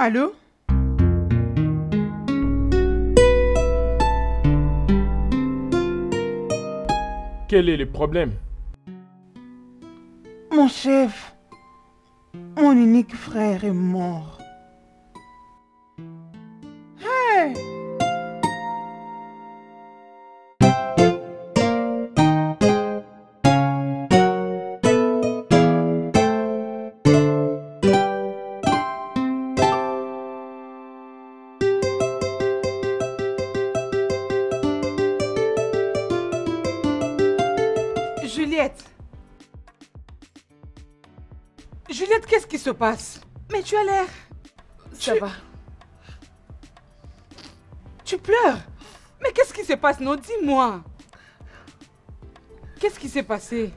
Allô? Quel est le problème? Mon chef, mon unique frère est mort. Hey! Juliette. Juliette, qu'est-ce qui se passe? Mais tu as l'air... Ça va. Tu pleures? Mais qu'est-ce qui se passe? Non, dis-moi. Qu'est-ce qui s'est passé?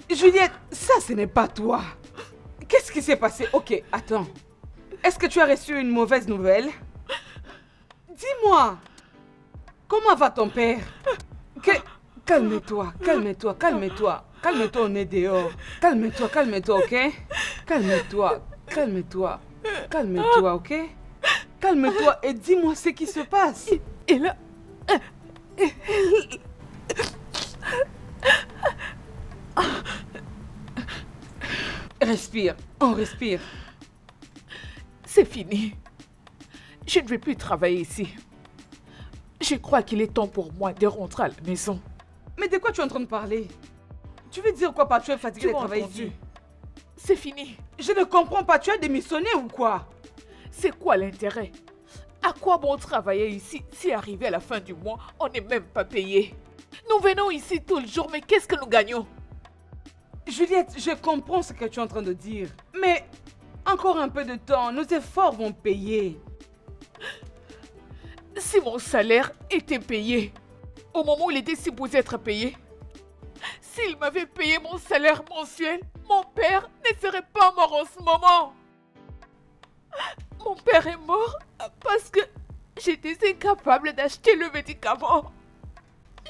Juliette, ça, ce n'est pas toi. Qu'est-ce qui s'est passé? Ok, attends. Est-ce que tu as reçu une mauvaise nouvelle? Dis-moi. Comment va ton père? Calme-toi, calme-toi, calme-toi. Calme-toi, on est dehors. Calme-toi, calme-toi, ok? Calme-toi, calme-toi, calme-toi, ok? Calme-toi et dis-moi ce qui se passe. Et là... Respire, on respire. C'est fini. Je ne vais plus travailler ici. Je crois qu'il est temps pour moi de rentrer à la maison. Mais de quoi tu es en train de parler? Tu veux dire quoi par tu es fatigué de travailler ici? C'est fini. Je ne comprends pas, tu as démissionné ou quoi? C'est quoi l'intérêt? À quoi bon travailler ici si arrivé à la fin du mois, on n'est même pas payé? Nous venons ici tout le jour, mais qu'est-ce que nous gagnons? Juliette, je comprends ce que tu es en train de dire. Mais encore un peu de temps, nos efforts vont payer. Si mon salaire était payé, au moment où il était supposé être payé, s'il m'avait payé mon salaire mensuel, mon père ne serait pas mort en ce moment. Mon père est mort parce que j'étais incapable d'acheter le médicament.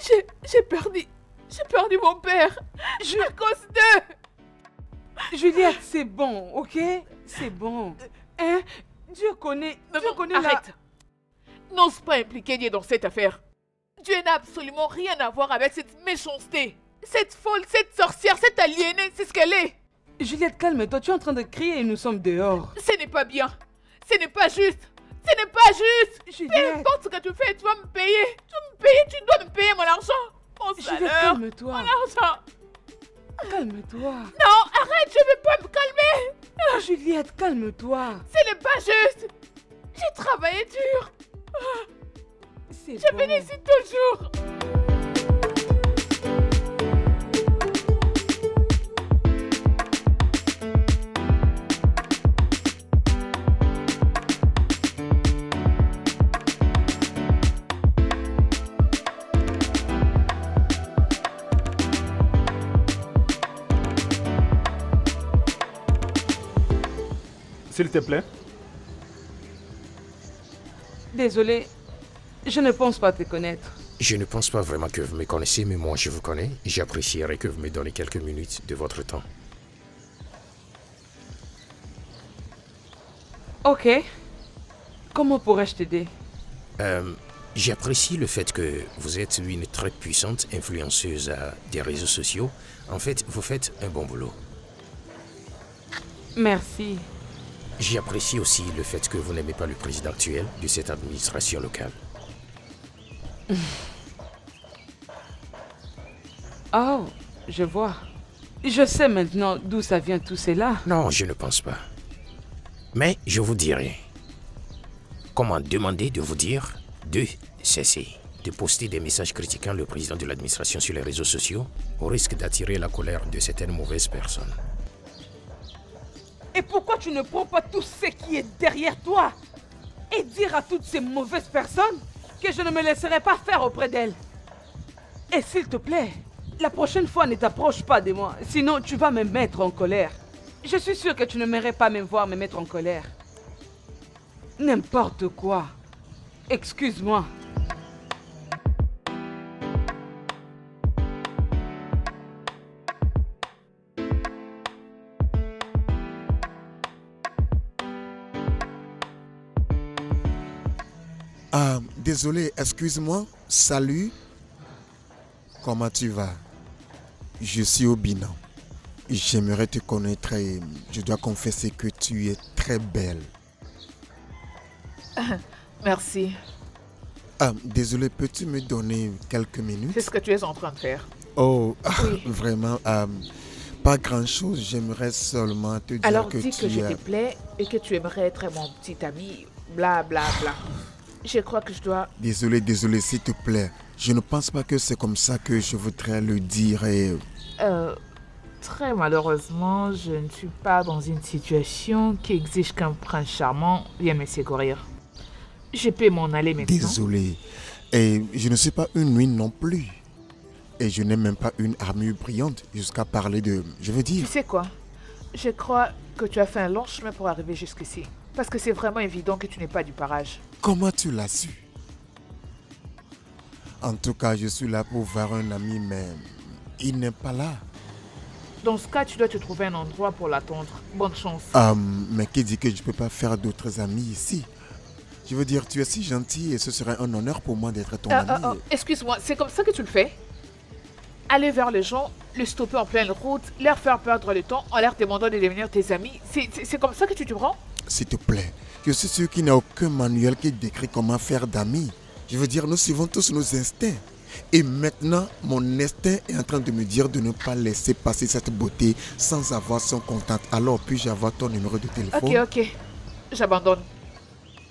J'ai perdu mon père à cause d'eux. Juliette, c'est bon, ok? C'est bon. Hein? Dieu connaît Arrête. N'ose pas impliquer Dieu dans cette affaire. Dieu n'a absolument rien à voir avec cette méchanceté. Cette folle, cette sorcière, cette aliénée, c'est ce qu'elle est. Juliette, calme-toi, tu es en train de crier et nous sommes dehors. Ce n'est pas bien. Ce n'est pas juste. Ce n'est pas juste. Juliette. Peu importe ce que tu fais, tu vas me payer. Tu vas me payer, tu dois me payer mon argent. Mon salaire. Juliette, calme-toi. Mon argent. Calme-toi. Non, arrête, je ne vais pas me calmer. Juliette, calme-toi. Ce n'est pas juste. J'ai travaillé dur. Je viens ici toujours. S'il te plaît. Désolée, je ne pense pas te connaître. Je ne pense pas vraiment que vous me connaissez, mais moi je vous connais. J'apprécierais que vous me donniez quelques minutes de votre temps. Ok. Comment pourrais-je t'aider? J'apprécie le fait que vous êtes une très puissante influenceuse des réseaux sociaux. En fait, vous faites un bon boulot. Merci. J'apprécie aussi le fait que vous n'aimez pas le président actuel de cette administration locale. Oh, je vois. Je sais maintenant d'où ça vient tout cela. Non, je ne pense pas. Mais je vous dirai. Comment demander de vous dire de cesser de poster des messages critiquant le président de l'administration sur les réseaux sociaux au risque d'attirer la colère de certaines mauvaises personnes. Et pourquoi tu ne prends pas tout ce qui est derrière toi et dire à toutes ces mauvaises personnes que je ne me laisserai pas faire auprès d'elles? Et s'il te plaît, la prochaine fois ne t'approche pas de moi, sinon tu vas me mettre en colère. Je suis sûre que tu ne m'aimerais pas me voir me mettre en colère. N'importe quoi. Excuse-moi. Désolé, excuse-moi. Salut. Comment tu vas? Je suis au bilan. J'aimerais te connaître et je dois confesser que tu es très belle. Merci. Désolé, peux-tu me donner quelques minutes? C'est ce que tu es en train de faire. Oh, Oui. vraiment, pas grand-chose. J'aimerais seulement te dire Alors que dis que tu je es... te plais et que tu aimerais être mon petit ami. Bla bla bla. Je crois que je dois... Désolé, s'il te plaît. Je ne pense pas que c'est comme ça que je voudrais le dire et... Très malheureusement, je ne suis pas dans une situation qui exige qu'un prince charmant vienne me secourir. Je peux m'en aller maintenant. Désolé. Et je ne suis pas une ruine non plus. Et je n'ai même pas une armure brillante jusqu'à parler de... Je veux Tu dire... sais quoi? Je crois que tu as fait un long chemin pour arriver jusqu'ici. Parce que c'est vraiment évident que tu n'es pas du parage. Comment tu l'as su? En tout cas, je suis là pour voir un ami, mais il n'est pas là. Dans ce cas, tu dois te trouver un endroit pour l'attendre. Bonne chance. Mais qui dit que je ne peux pas faire d'autres amis ici? Je veux dire, tu es si gentil et ce serait un honneur pour moi d'être ton ami. Excuse-moi, c'est comme ça que tu le fais? Aller vers les gens, les stopper en pleine route, leur faire perdre le temps en leur demandant de devenir tes amis. C'est comme ça que tu te prends? S'il te plaît, je suis sûr qu'il n'y a aucun manuel qui décrit comment faire d'amis. Je veux dire, nous suivons tous nos instincts. Et maintenant, mon instinct est en train de me dire de ne pas laisser passer cette beauté sans avoir son contact. Alors, puis-je avoir ton numéro de téléphone? Ok. J'abandonne.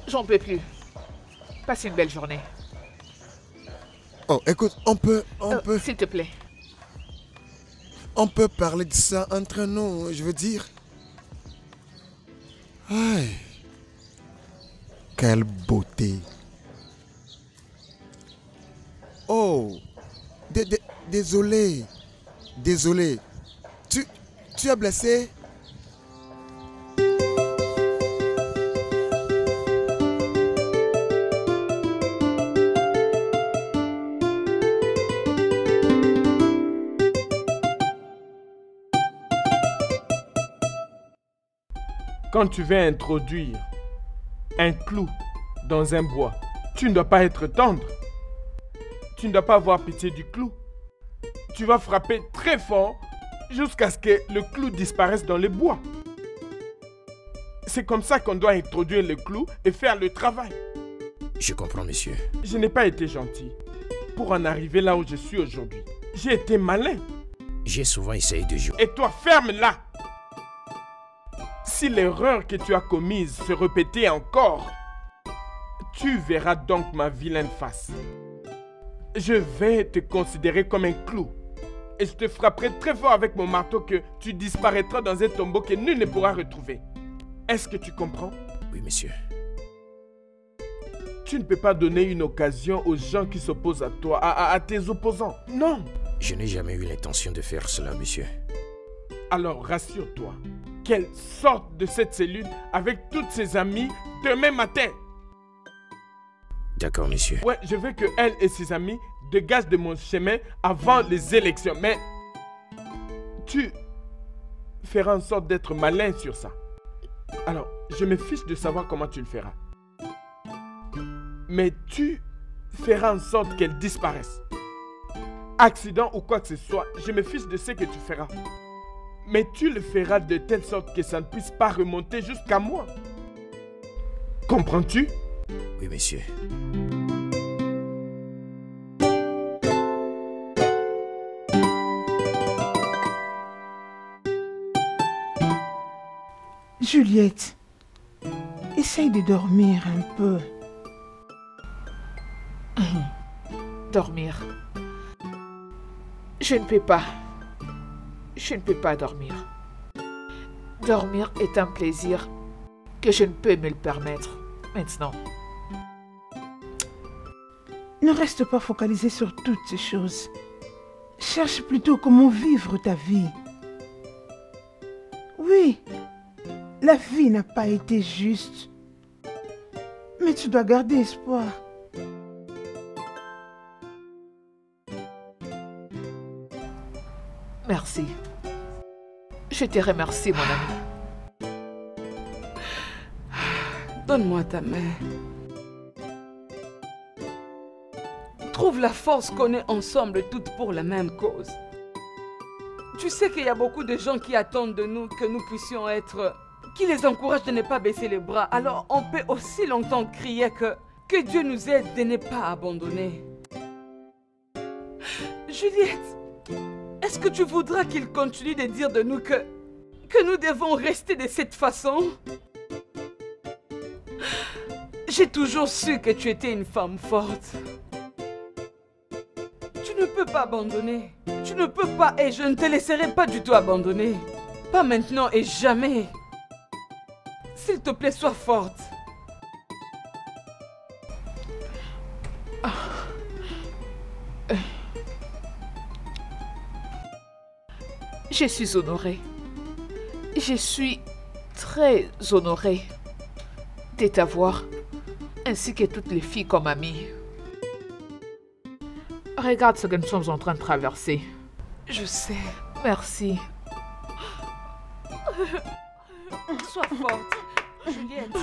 J'en peux plus. Passe une belle journée. Oh, écoute, on peut... S'il te plaît. On peut parler de ça entre nous, je veux dire. Aïe. Quelle beauté. Oh. Désolé. Désolé. Tu es blessé? Quand tu veux introduire un clou dans un bois, tu ne dois pas être tendre. Tu ne dois pas avoir pitié du clou. Tu vas frapper très fort jusqu'à ce que le clou disparaisse dans le bois. C'est comme ça qu'on doit introduire le clou et faire le travail. Je comprends, monsieur. Je n'ai pas été gentil pour en arriver là où je suis aujourd'hui. J'ai été malin. J'ai souvent essayé de jouer. Et toi, ferme-la! Si l'erreur que tu as commise se répétait encore, tu verras donc ma vilaine face. Je vais te considérer comme un clou. Et je te frapperai très fort avec mon marteau que tu disparaîtras dans un tombeau que nul ne pourra retrouver. Est-ce que tu comprends? Oui, monsieur. Tu ne peux pas donner une occasion aux gens qui s'opposent à toi, à tes opposants. Non! Je n'ai jamais eu l'intention de faire cela, monsieur. Alors rassure-toi qu'elle sorte de cette cellule avec toutes ses amies demain matin. D'accord, monsieur. Ouais, je veux que elle et ses amis dégagent de mon chemin avant les élections. Mais tu feras en sorte d'être malin sur ça. Alors, je me fiche de savoir comment tu le feras. Mais tu feras en sorte qu'elle disparaisse. Accident ou quoi que ce soit, je me fiche de ce que tu feras. Mais tu le feras de telle sorte que ça ne puisse pas remonter jusqu'à moi. Comprends-tu? Oui, monsieur. Juliette, essaye de dormir un peu. Dormir. Je ne peux pas. Je ne peux pas dormir. Dormir est un plaisir que je ne peux me le permettre maintenant. Ne reste pas focalisé sur toutes ces choses. Cherche plutôt comment vivre ta vie. Oui, la vie n'a pas été juste. Mais tu dois garder espoir. Merci. Je te remercie, mon ami. Donne-moi ta main. trouve la force qu'on est ensemble toutes pour la même cause. Tu sais qu'il y a beaucoup de gens qui attendent de nous que nous puissions être... qui les encouragent de ne pas baisser les bras. Alors on peut aussi longtemps crier que Dieu nous aide de ne pas abandonner. Juliette, est-ce que tu voudras qu'il continue de dire de nous que nous devons rester de cette façon? J'ai toujours su que tu étais une femme forte. Tu ne peux pas abandonner. Tu ne peux pas et je ne te laisserai pas du tout abandonner. Pas maintenant et jamais. S'il te plaît, sois forte. Je suis honorée. Je suis très honorée de t'avoir, ainsi que toutes les filles comme amies. Regarde ce que nous sommes en train de traverser. Je sais. Merci. Sois forte, Juliette.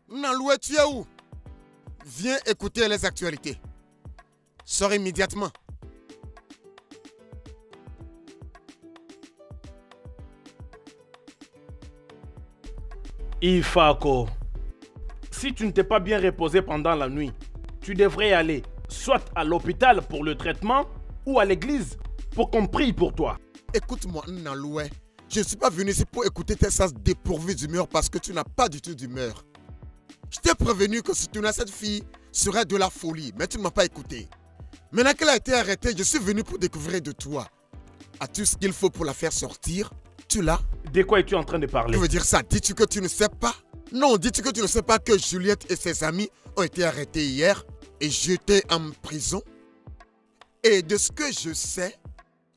Naloué, tu es où? Viens écouter les actualités. Sors immédiatement. Ifako, si tu ne t'es pas bien reposé pendant la nuit, tu devrais aller soit à l'hôpital pour le traitement ou à l'église pour qu'on prie pour toi. Écoute-moi, Naloué. Je ne suis pas venu ici pour écouter tes sens dépourvus d'humeur parce que tu n'as pas du tout d'humeur. Je t'ai prévenu que si tu n'as cette fille, serait de la folie, mais tu ne m'as pas écouté. Maintenant qu'elle a été arrêtée, je suis venu pour découvrir de toi. As-tu ce qu'il faut pour la faire sortir? Tu l'as? De quoi es-tu en train de parler? Tu veux dire ça? Dis-tu que tu ne sais pas? Non, dis-tu que tu ne sais pas que Juliette et ses amis ont été arrêtés hier et jetés en prison? Et de ce que je sais,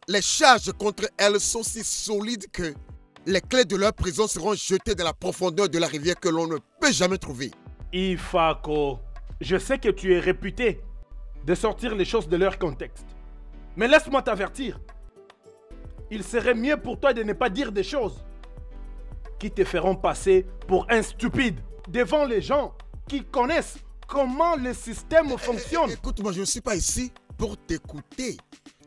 les charges contre elles sont si solides que les clés de leur prison seront jetées dans la profondeur de la rivière que l'on ne peut jamais trouver. Ifako, je sais que tu es réputé de sortir les choses de leur contexte. Mais laisse-moi t'avertir. Il serait mieux pour toi de ne pas dire des choses qui te feront passer pour un stupide devant les gens qui connaissent comment le système fonctionne. Écoute-moi, je ne suis pas ici pour t'écouter.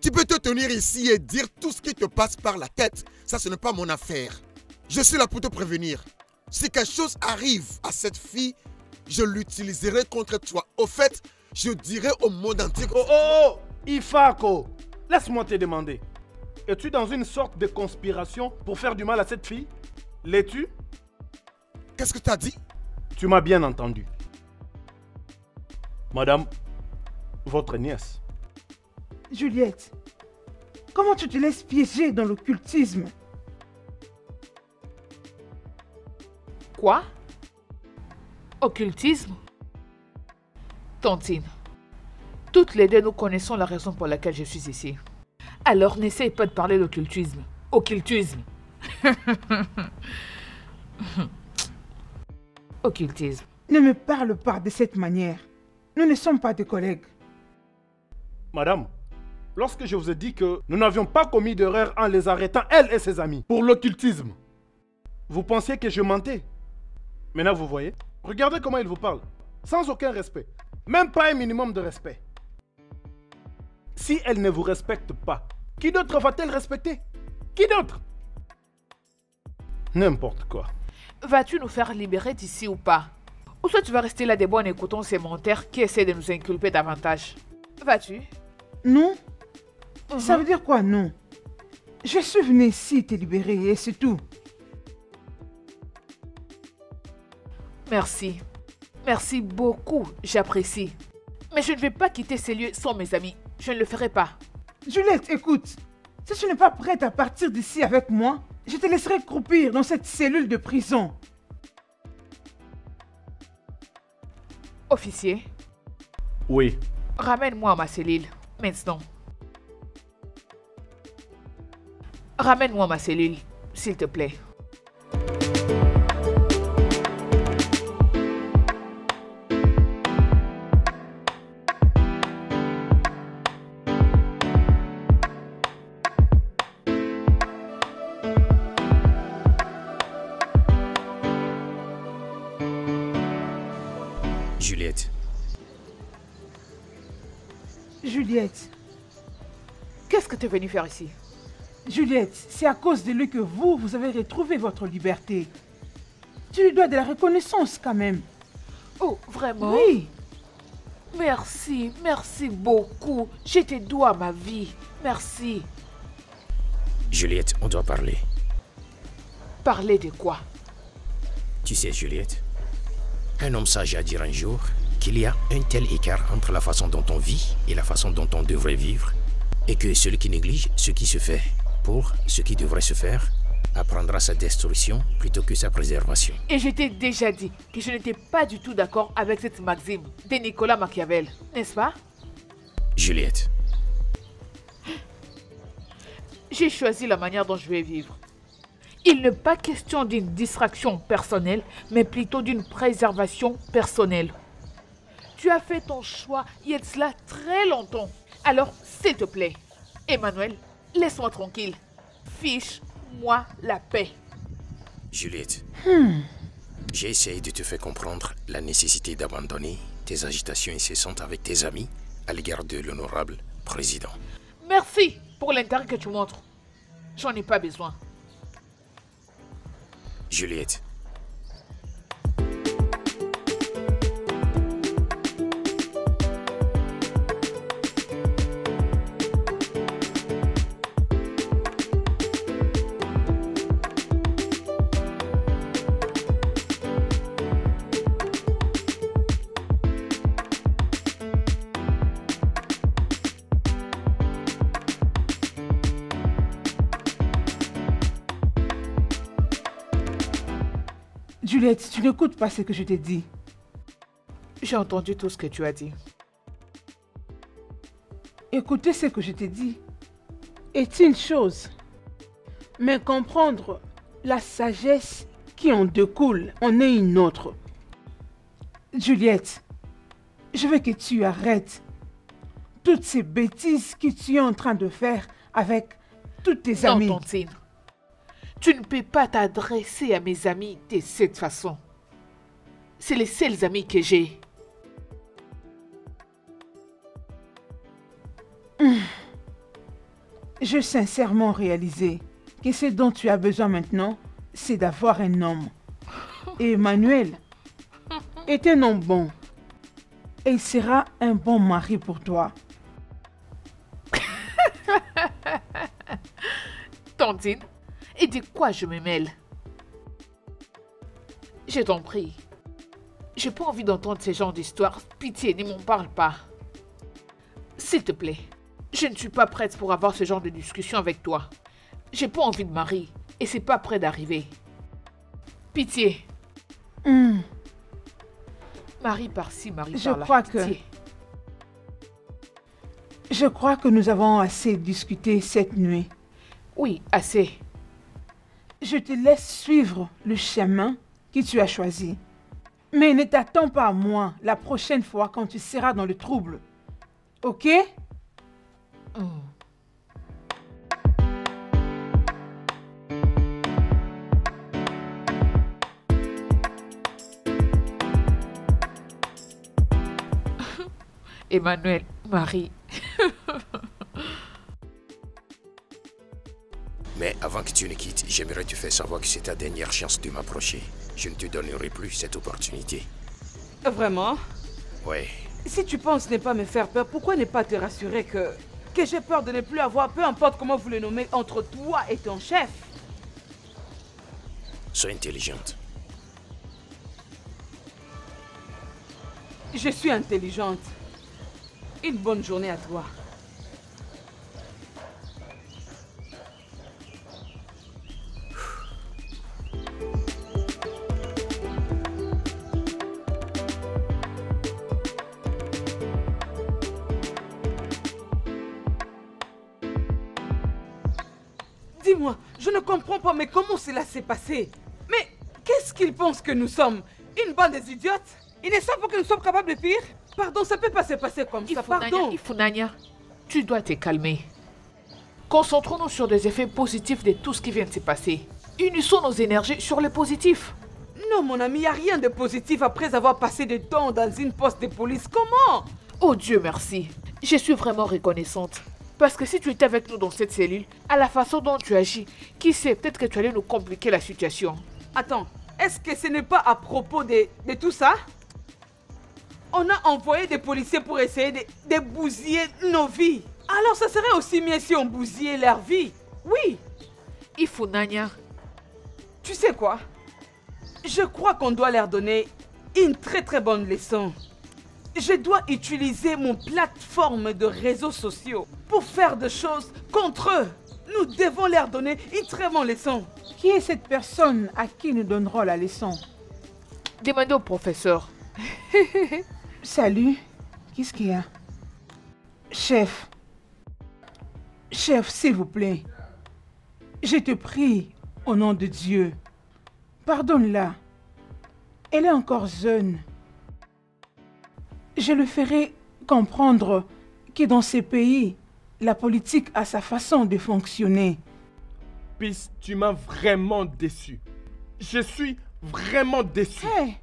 Tu peux te tenir ici et dire tout ce qui te passe par la tête. Ça, ce n'est pas mon affaire. Je suis là pour te prévenir. Si quelque chose arrive à cette fille, je l'utiliserai contre toi. Au fait, je dirai au monde entier que... Oh, Ifako, laisse-moi te demander. Es-tu dans une sorte de conspiration pour faire du mal à cette fille? L'es-tu? Qu'est-ce que tu as dit? Tu m'as bien entendu. Madame, votre nièce. Juliette, comment tu te laisses piéger dans l'occultisme? Quoi? Occultisme? Tantine, toutes les deux nous connaissons la raison pour laquelle je suis ici. Alors n'essaye pas de parler d'occultisme. Occultisme. Occultisme. Ne me parle pas de cette manière. Nous ne sommes pas des collègues. Madame, lorsque je vous ai dit que nous n'avions pas commis d'erreur en les arrêtant, elle et ses amis, pour l'occultisme, vous pensiez que je mentais. Maintenant, vous voyez, regardez comment il vous parle, sans aucun respect, même pas un minimum de respect. Si elle ne vous respecte pas, qui d'autre va-t-elle respecter? Qui d'autre? N'importe quoi. Vas-tu nous faire libérer d'ici ou pas? Ou soit tu vas rester là debout en écoutant ces menteurs qui essaient de nous inculper davantage? Vas-tu? Non. Ça veut dire quoi, non? Je suis venu ici te libérer et c'est tout. Merci. Merci beaucoup, j'apprécie. Mais je ne vais pas quitter ces lieux sans mes amis. Je ne le ferai pas. Juliette, écoute. Si tu n'es pas prête à partir d'ici avec moi, je te laisserai croupir dans cette cellule de prison. Officier. Oui. Ramène-moi à ma cellule, maintenant. Ramène-moi à ma cellule. s'il te plaît. Juliette. Juliette. Qu'est-ce que tu es venue faire ici? Juliette, c'est à cause de lui que vous avez retrouvé votre liberté. Tu lui dois de la reconnaissance quand même. Oh, vraiment? Oui. Merci, merci beaucoup. Je te dois ma vie. Merci. Juliette, on doit parler. Parler de quoi? Tu sais, Juliette, un homme sage a dit un jour qu'il y a un tel écart entre la façon dont on vit et la façon dont on devrait vivre, et que celui qui néglige ce qui se fait pour ce qui devrait se faire apprendra sa destruction plutôt que sa préservation. Et je t'ai déjà dit que je n'étais pas du tout d'accord avec cette maxime de Nicolas Machiavel, n'est-ce pas? Juliette. J'ai choisi la manière dont je vais vivre. Il n'est pas question d'une distraction personnelle, mais plutôt d'une préservation personnelle. Tu as fait ton choix il y a de cela très longtemps. Alors, s'il te plaît, Emmanuel, laisse-moi tranquille. Fiche-moi la paix. Juliette, j'ai essayé de te faire comprendre la nécessité d'abandonner tes agitations incessantes avec tes amis à l'égard de l'honorable président. Merci pour l'intérêt que tu montres. J'en ai pas besoin. Juliette. Juliette, tu n'écoutes pas ce que je t'ai dit. J'ai entendu tout ce que tu as dit. Écouter ce que je t'ai dit est une chose, mais comprendre la sagesse qui en découle en est une autre. Juliette, je veux que tu arrêtes toutes ces bêtises que tu es en train de faire avec tous tes amis. Non, Tantine. Tu ne peux pas t'adresser à mes amis de cette façon. C'est les seuls amis que j'ai. J'ai sincèrement réalisé que ce dont tu as besoin maintenant, c'est d'avoir un homme. Et Emmanuel est un homme bon. Et il sera un bon mari pour toi. Tantine, et de quoi je me mêle? Je t'en prie. J'ai pas envie d'entendre ce genre d'histoire. Pitié, ne m'en parle pas. S'il te plaît, je ne suis pas prête pour avoir ce genre de discussion avec toi. J'ai pas envie de marier et c'est pas près d'arriver. Pitié. Marie par-ci, Marie par-là. Je crois que nous avons assez discuté cette nuit. Oui, assez. Je te laisse suivre le chemin que tu as choisi. Mais ne t'attends pas à moi la prochaine fois quand tu seras dans le trouble. Ok? Emmanuel, Marie. Mais avant que tu ne quittes, j'aimerais te faire savoir que c'est ta dernière chance de m'approcher. Je ne te donnerai plus cette opportunité. Vraiment? Ouais. Si tu penses ne pas me faire peur, pourquoi ne pas te rassurer que j'ai peur de ne plus avoir, peu importe comment vous le nommez, entre toi et ton chef? Sois intelligente. Je suis intelligente. Une bonne journée à toi. Dis-moi, je ne comprends pas, mais comment cela s'est passé? Mais qu'est-ce qu'ils pensent que nous sommes? Une bande des idiotes? Ils ne savent pas que nous sommes capables de pire? Pardon, ça peut pas se passer comme ça, pardon. Ifunanya, tu dois te calmer. Concentrons-nous sur des effets positifs de tout ce qui vient de se passer. Unissons nos énergies sur les positifs. Non, mon ami, il n'y a rien de positif après avoir passé des temps dans une poste de police. Comment? Oh Dieu merci. Je suis vraiment reconnaissante. Parce que si tu étais avec nous dans cette cellule, à la façon dont tu agis, qui sait, peut-être que tu allais nous compliquer la situation. Attends, est-ce que ce n'est pas à propos de tout ça? On a envoyé des policiers pour essayer de bousiller nos vies. Alors ça serait aussi mieux si on bousillait leur vie. Oui. Ifunanya. Tu sais quoi? Je crois qu'on doit leur donner une très très bonne leçon. Je dois utiliser mon plateforme de réseaux sociaux pour faire des choses contre eux. Nous devons leur donner une très bonne leçon. Qui est cette personne à qui nous donnerons la leçon? Demandez au professeur. Salut. Qu'est-ce qu'il y a? Chef. Chef, s'il vous plaît. Je te prie, au nom de Dieu. Pardonne-la. Elle est encore jeune. Je le ferai comprendre que dans ces pays, la politique a sa façon de fonctionner. Peace, tu m'as vraiment déçu. Je suis vraiment déçu. Hey.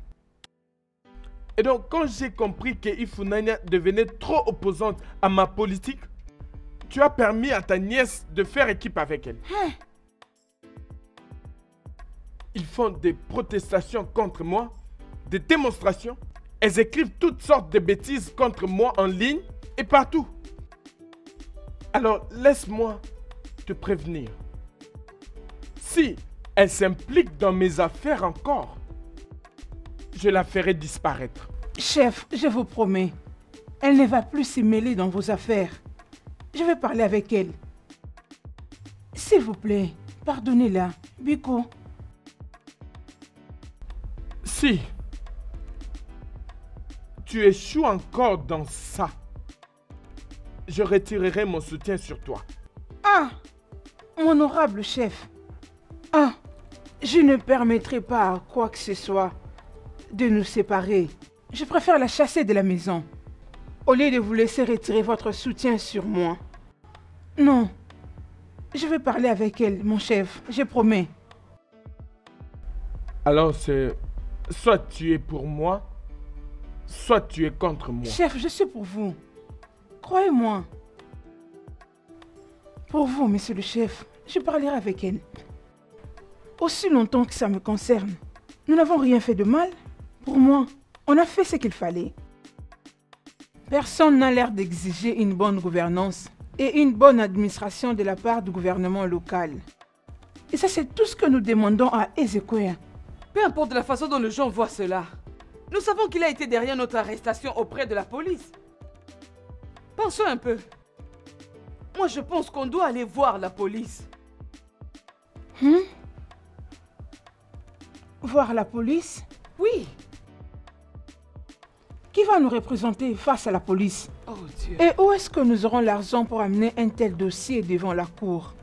Et donc, quand j'ai compris que Ifunanya devenait trop opposante à ma politique, tu as permis à ta nièce de faire équipe avec elle. Hey. Ils font des protestations contre moi, des démonstrations. Elles écrivent toutes sortes de bêtises contre moi en ligne et partout. Alors, laisse-moi te prévenir. Si elle s'implique dans mes affaires encore, je la ferai disparaître. Chef, je vous promets, elle ne va plus s'y mêler dans vos affaires. Je vais parler avec elle. S'il vous plaît, pardonnez-la. Biko. Si tu échoues encore dans ça, je retirerai mon soutien sur toi. Ah, mon honorable chef. Ah, je ne permettrai pas à quoi que ce soit de nous séparer. Je préfère la chasser de la maison, au lieu de vous laisser retirer votre soutien sur moi. Non, je vais parler avec elle, mon chef, je promets. Alors c'est soit tu es pour moi, soit tu es contre moi. Chef, je suis pour vous. Croyez-moi. Pour vous, monsieur le chef, je parlerai avec elle. Aussi longtemps que ça me concerne, nous n'avons rien fait de mal. Pour moi, on a fait ce qu'il fallait. Personne n'a l'air d'exiger une bonne gouvernance et une bonne administration de la part du gouvernement local. Et ça, c'est tout ce que nous demandons à Ezekwia. Peu importe la façon dont les gens voient cela, nous savons qu'il a été derrière notre arrestation auprès de la police. Pensons un peu. Moi, je pense qu'on doit aller voir la police. Voir la police? Oui. Qui va nous représenter face à la police? Oh Dieu. Et où est-ce que nous aurons l'argent pour amener un tel dossier devant la cour?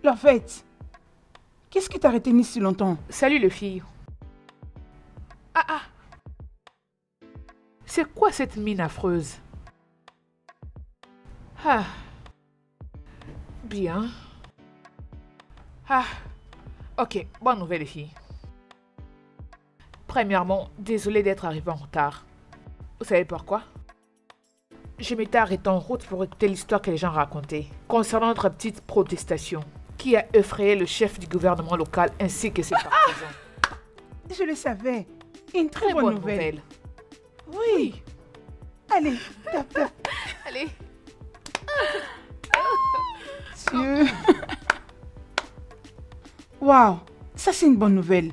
Leur fête. Qu'est-ce qui t'a retenu si longtemps? Salut les filles. C'est quoi cette mine affreuse? Bien. Ok, bonne nouvelle les filles. Premièrement, désolé d'être arrivé en retard. Vous savez pourquoi? Je m'étais arrêté en route pour écouter l'histoire que les gens racontaient concernant notre petite protestation qui a effrayé le chef du gouvernement local ainsi que ses partisans. Je le savais. Une très bonne nouvelle. Oui. Allez, tape, tape. Allez. Dieu. Waouh, ça c'est une bonne nouvelle.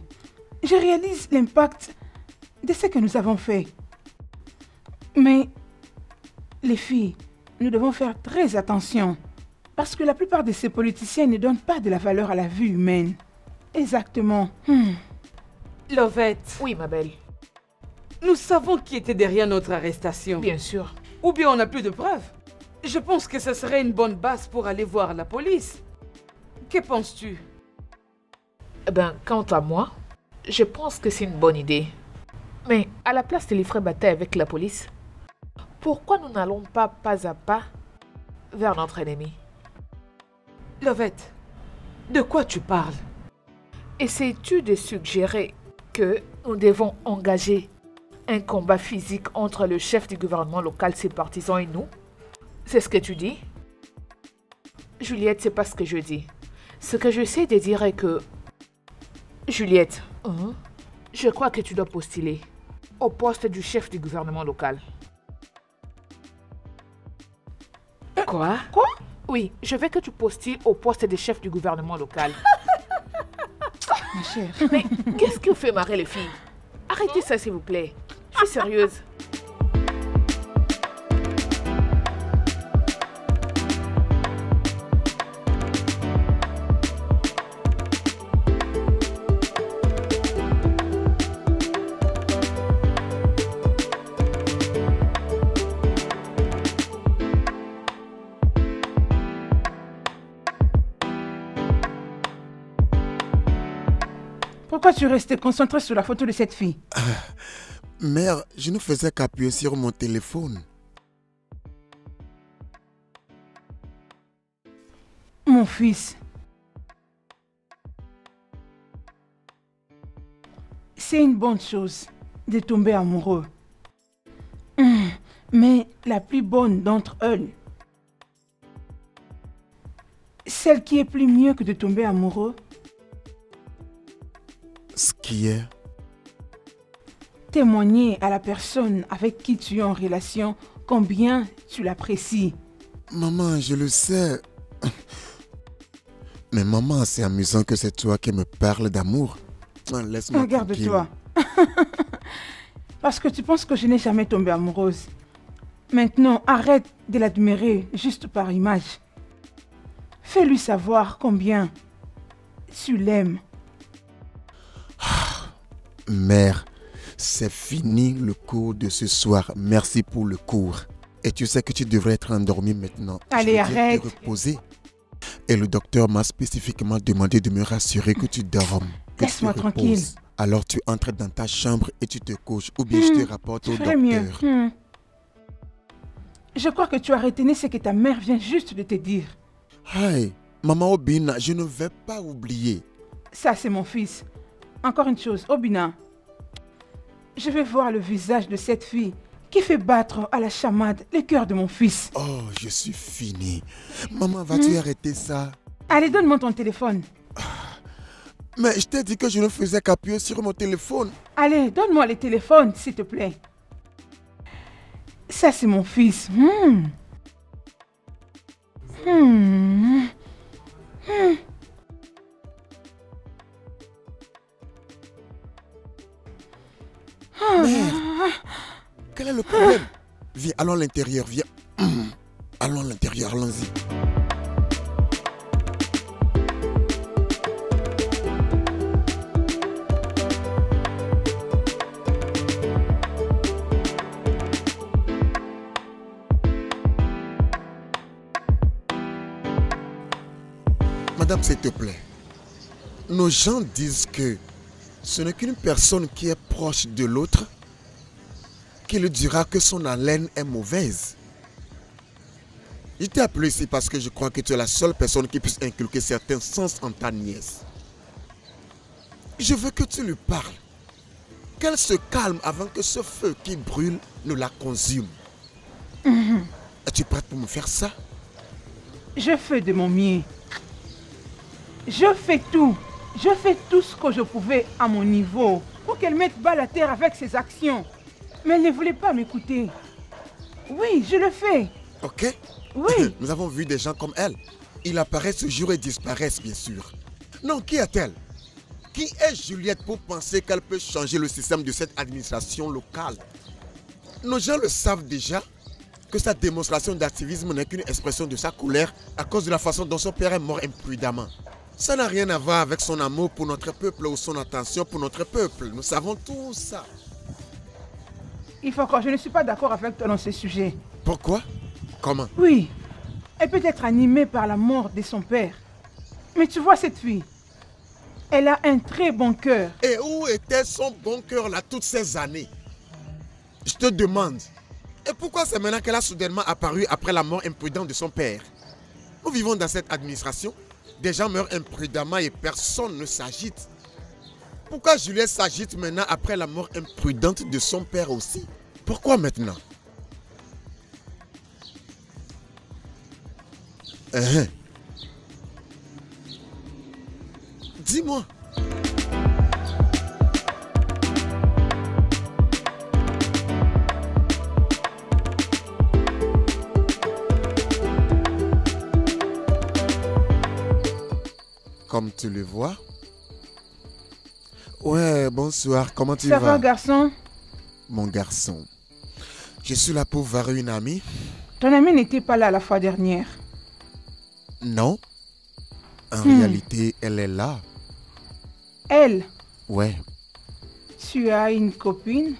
Je réalise l'impact de ce que nous avons fait. Mais, les filles, nous devons faire très attention. Parce que la plupart de ces politiciens ne donnent pas de la valeur à la vie humaine. Exactement. Lovette. Oui, ma belle. Nous savons qui était derrière notre arrestation. Bien sûr. Ou bien on n'a plus de preuves. Je pense que ce serait une bonne base pour aller voir la police. Que penses-tu? Eh ben, quant à moi, je pense que c'est une bonne idée. Mais à la place de livrer bataille avec la police, pourquoi nous n'allons pas à pas vers notre ennemi? Lovette, de quoi tu parles? Essaies-tu de suggérer que nous devons engager un combat physique entre le chef du gouvernement local, ses partisans et nous? C'est ce que tu dis? Juliette, c'est pas ce que je dis. Ce que j'essaie de dire est que... Juliette, je crois que tu dois postuler au poste du chef du gouvernement local. Quoi? Oui, je veux que tu postules au poste de chef du gouvernement local. Ma chère. Mais qu'est-ce qui vous fait marrer les filles? Arrêtez ça s'il vous plaît. Je suis sérieuse. Pourquoi tu restais concentré sur la photo de cette fille? Mère, je ne faisais qu'appuyer sur mon téléphone. Mon fils. C'est une bonne chose de tomber amoureux. Mais la plus bonne d'entre elles, celle qui est plus mieux que de tomber amoureux, Ce qui est... témoigner à la personne avec qui tu es en relation combien tu l'apprécies. Maman, je le sais. Mais maman, c'est amusant que c'est toi qui me parles d'amour. Laisse-moi tranquille. Regarde-toi. Parce que tu penses que je n'ai jamais tombé amoureuse. Maintenant, arrête de l'admirer juste par image. Fais-lui savoir combien tu l'aimes. Mère, c'est fini le cours de ce soir. Merci pour le cours. Et tu sais que tu devrais être endormi maintenant. Allez, Je veux dire, arrête. te reposer. Et le docteur m'a spécifiquement demandé de me rassurer que tu dormes. Que Laisse-moi tu te reposes. tranquille. Alors tu entres dans ta chambre et tu te couches. Ou bien je te rapporte au Je ferais mieux. docteur. Je crois que tu as retenu ce que ta mère vient juste de te dire. Hey, maman Obina, je ne vais pas oublier. Ça, c'est mon fils. Encore une chose, Obina. Je vais voir le visage de cette fille qui fait battre à la chamade le cœur de mon fils. Oh, je suis fini. Maman, vas-tu arrêter ça? Allez, donne-moi ton téléphone. Mais je t'ai dit que je ne faisais qu'appuyer sur mon téléphone. Allez, donne-moi le téléphone, s'il te plaît. Ça, c'est mon fils. Mère, quel est le problème? Viens, allons à l'intérieur, viens. Allons à l'intérieur, allons-y. Madame, s'il te plaît, nos gens disent que ce n'est qu'une personne qui est proche de l'autre qui lui dira que son haleine est mauvaise. Je t'ai appelé ici parce que je crois que tu es la seule personne qui puisse inculquer certains sens en ta nièce. Je veux que tu lui parles. Qu'elle se calme avant que ce feu qui brûle ne la consume. Es-tu prête pour me faire ça? Je fais de mon mieux. Je fais tout. Je fais tout ce que je pouvais à mon niveau pour qu'elle mette bas la terre avec ses actions. Mais elle ne voulait pas m'écouter. Oui, je le fais. Ok? Oui. Nous avons vu des gens comme elle. Ils apparaissent ce jour et disparaissent, bien sûr. Non, qui est-elle? Qui est Juliette pour penser qu'elle peut changer le système de cette administration locale? Nos gens le savent déjà que sa démonstration d'activisme n'est qu'une expression de sa colère à cause de la façon dont son père est mort imprudemment. Ça n'a rien à voir avec son amour pour notre peuple ou son attention pour notre peuple. Nous savons tout ça. Il faut que je ne suis pas d'accord avec toi dans ce sujet. Pourquoi? Comment? Oui, elle peut être animée par la mort de son père. Mais tu vois cette fille, elle a un très bon cœur. Et où était son bon cœur là toutes ces années? Je te demande. Et pourquoi c'est maintenant qu'elle a soudainement apparu après la mort imprudente de son père? Nous vivons dans cette administration. Des gens meurent imprudemment et personne ne s'agite. Pourquoi Juliette s'agite maintenant après la mort imprudente de son père aussi? Pourquoi maintenant? Dis-moi. Comme tu le vois. Ouais, bonsoir, comment tu vas? Ça va, garçon? Mon garçon, je suis là pour voir une amie. Ton amie n'était pas là la fois dernière. Non. En réalité, elle est là. Elle? Ouais. Tu as une copine?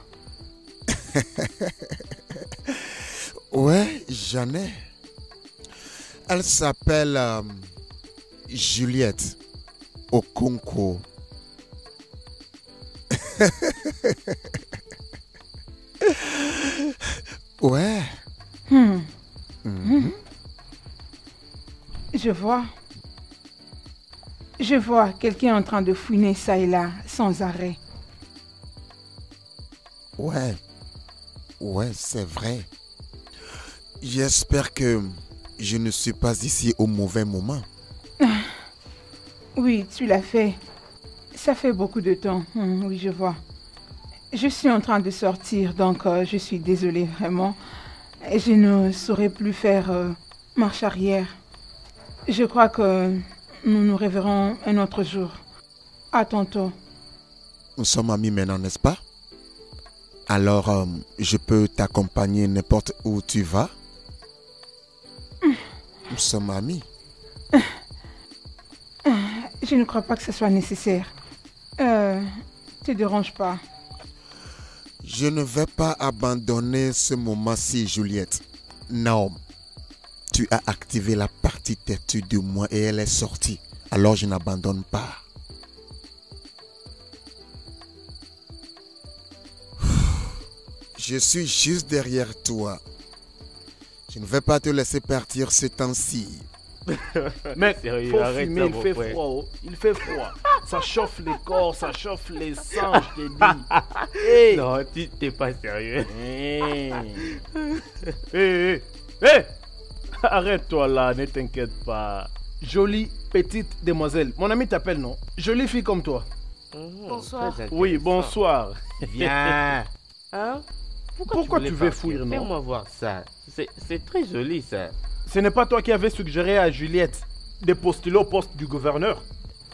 Ouais, j'en ai. Elle s'appelle Juliette Okonkwo. Ouais. Je vois. Je vois quelqu'un en train de fouiner ça et là, sans arrêt. Ouais. Ouais, c'est vrai. J'espère que je ne suis pas ici au mauvais moment. Oui, tu l'as fait. Ça fait beaucoup de temps. Oui, je vois. Je suis en train de sortir, donc je suis désolée, vraiment. Et je ne saurais plus faire marche arrière. Je crois que nous nous reverrons un autre jour. À tantôt. Nous sommes amis maintenant, n'est-ce pas? Alors, je peux t'accompagner n'importe où tu vas? Nous sommes amis. Je ne crois pas que ce soit nécessaire. Te dérange pas. Je ne vais pas abandonner ce moment-ci, Juliette. Non. Tu as activé la partie têtue de moi et elle est sortie. Alors je n'abandonne pas. Je suis juste derrière toi. Je ne vais pas te laisser partir ce temps-ci. Mec, Sérieux, faut arrête fumer, ça, il mon fait frère. froid. Oh. Il fait froid. Ça chauffe les corps, ça chauffe les sangs, je te dis. Hey. Non, tu t'es pas sérieux. Hey. Hey. Hey. Arrête-toi là, ne t'inquiète pas. Jolie petite demoiselle. Mon ami t'appelle, non? Jolie fille comme toi. Bonsoir. Très Oui, intéressant. bonsoir. Viens. Hein? Pourquoi tu veux partir? fuir, non? Fais-moi voir ça. C'est très joli, ça. Ce n'est pas toi qui avais suggéré à Juliette de postuler au poste du gouverneur?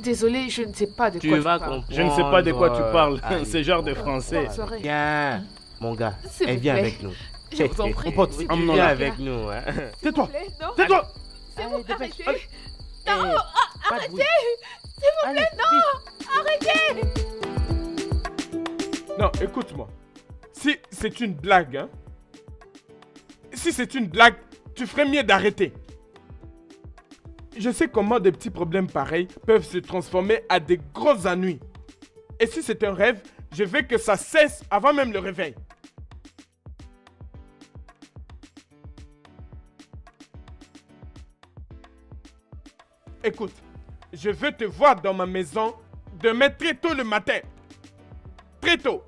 Désolée, je ne sais pas de Tu quoi vas tu parles. comprendre. Je ne sais pas de quoi tu parles. Allez. C'est genre de français. Bonne soirée. Viens. Mon gars, S'il elle vous vient plaît. avec nous. Je vous en prie. Mon pote, Oui, tu emmenons-la. viens avec nous. Hein. Tais-toi. S'il vous plaît, non. Tais-toi. C'est vous, Allez, dépêche. arrêtez. Allez. Non, Pas de bruit. S'il vous plaît, Allez, non. vite. Arrêtez. Non, écoute-moi. Si c'est une blague, hein. Si c'est une blague, tu ferais mieux d'arrêter. Je sais comment des petits problèmes pareils peuvent se transformer à des gros ennuis. Et si c'est un rêve, je veux que ça cesse avant même le réveil. Écoute, je veux te voir dans ma maison demain très tôt le matin. Très tôt.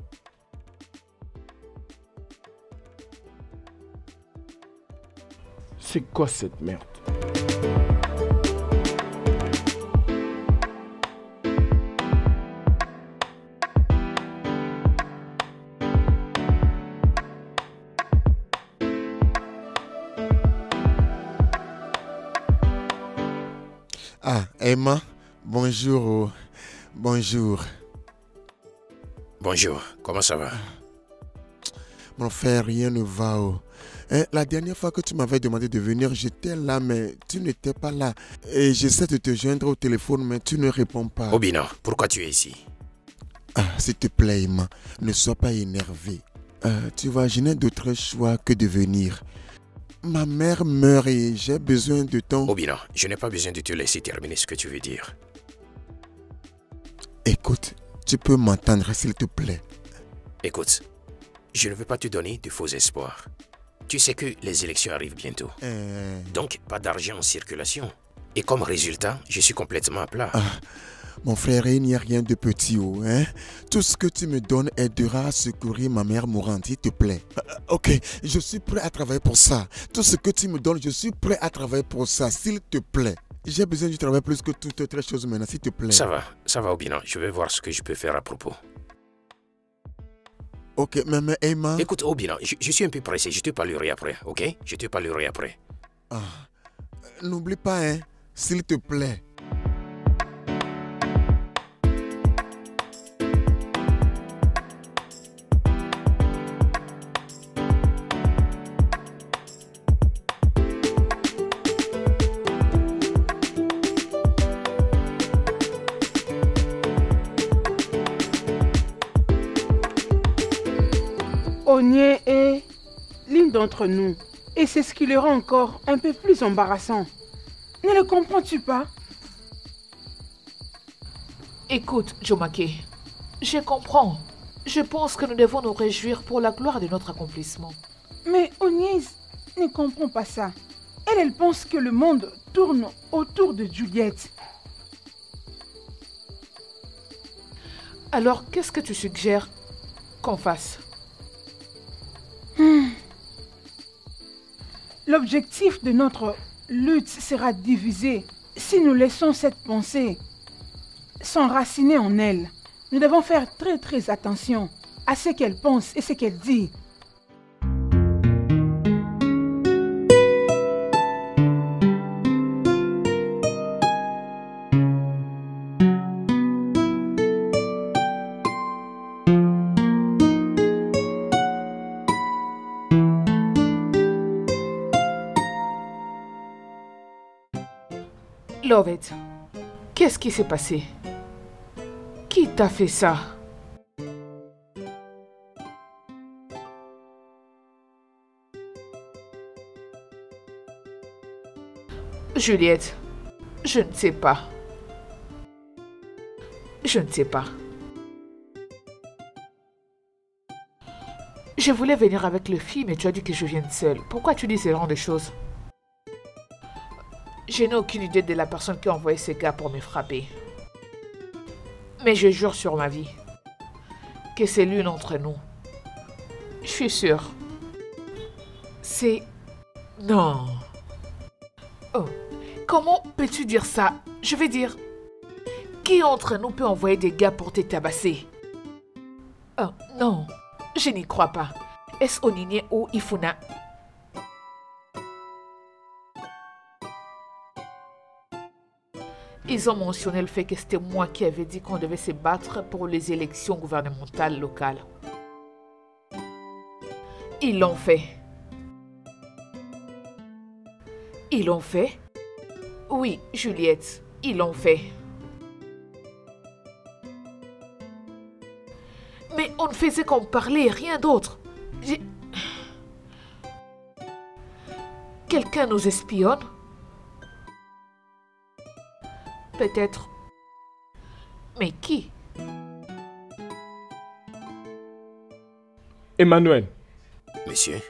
C'est quoi cette merde? Ah, Emma, bonjour. Bonjour. Bonjour, comment ça va? Mon frère, rien ne va. Hein, la dernière fois que tu m'avais demandé de venir, j'étais là, mais tu n'étais pas là. Et j'essaie de te joindre au téléphone, mais tu ne réponds pas. Obina, pourquoi tu es ici? Ah, s'il te plaît, Emma, ne sois pas énervé. Tu vois, je n'ai d'autre choix que de venir. Ma mère meurt et j'ai besoin de ton... Obina, je n'ai pas besoin de te laisser terminer ce que tu veux dire. Écoute, tu peux m'entendre s'il te plaît. Écoute, je ne veux pas te donner de faux espoirs. Tu sais que les élections arrivent bientôt. Donc, pas d'argent en circulation. Et comme résultat, je suis complètement à plat. Mon frère, il n'y a rien de petit, hein? Tout ce que tu me donnes aidera à secourir ma mère mourante, s'il te plaît. Ok, je suis prêt à travailler pour ça. Tout ce que tu me donnes, je suis prêt à travailler pour ça, s'il te plaît. J'ai besoin du travail plus que toute autre chose maintenant, s'il te plaît. Ça va, Obina. Je vais voir ce que je peux faire à propos. Ok, mais Emma... Écoute, Obina, je suis un peu pressé. Je te parlerai après, ok? Je te parlerai après. N'oublie pas, hein, s'il te plaît. Onye est l'une d'entre nous. Et c'est ce qui le rend encore un peu plus embarrassant. Ne le comprends-tu pas? Écoute, Jomake, je comprends. Je pense que nous devons nous réjouir pour la gloire de notre accomplissement. Mais Onye ne comprend pas ça. Elle pense que le monde tourne autour de Juliette. Alors, qu'est-ce que tu suggères qu'on fasse? L'objectif de notre lutte sera divisé si nous laissons cette pensée s'enraciner en elle. Nous devons faire très attention à ce qu'elle pense et ce qu'elle dit. Lovett, qu'est-ce qui s'est passé? Qui t'a fait ça? Juliette, je ne sais pas. Je ne sais pas. Je voulais venir avec le film, mais tu as dit que je vienne seule. Pourquoi tu dis ce genre de choses? Je n'ai aucune idée de la personne qui a envoyé ces gars pour me frapper. Mais je jure sur ma vie que c'est l'une d'entre nous. Je suis sûre. C'est... Non. Oh, comment peux-tu dire ça? Je veux dire, qui entre nous peut envoyer des gars pour te tabasser? Oh, non, je n'y crois pas. Est-ce Oniné ou Ifuna? Ils ont mentionné le fait que c'était moi qui avais dit qu'on devait se battre pour les élections gouvernementales locales. Ils l'ont fait. Ils l'ont fait? Oui, Juliette, ils l'ont fait. Mais on ne faisait qu'en parler, rien d'autre. Quelqu'un nous espionne? Peut-être. Mais qui? Emmanuel. Monsieur?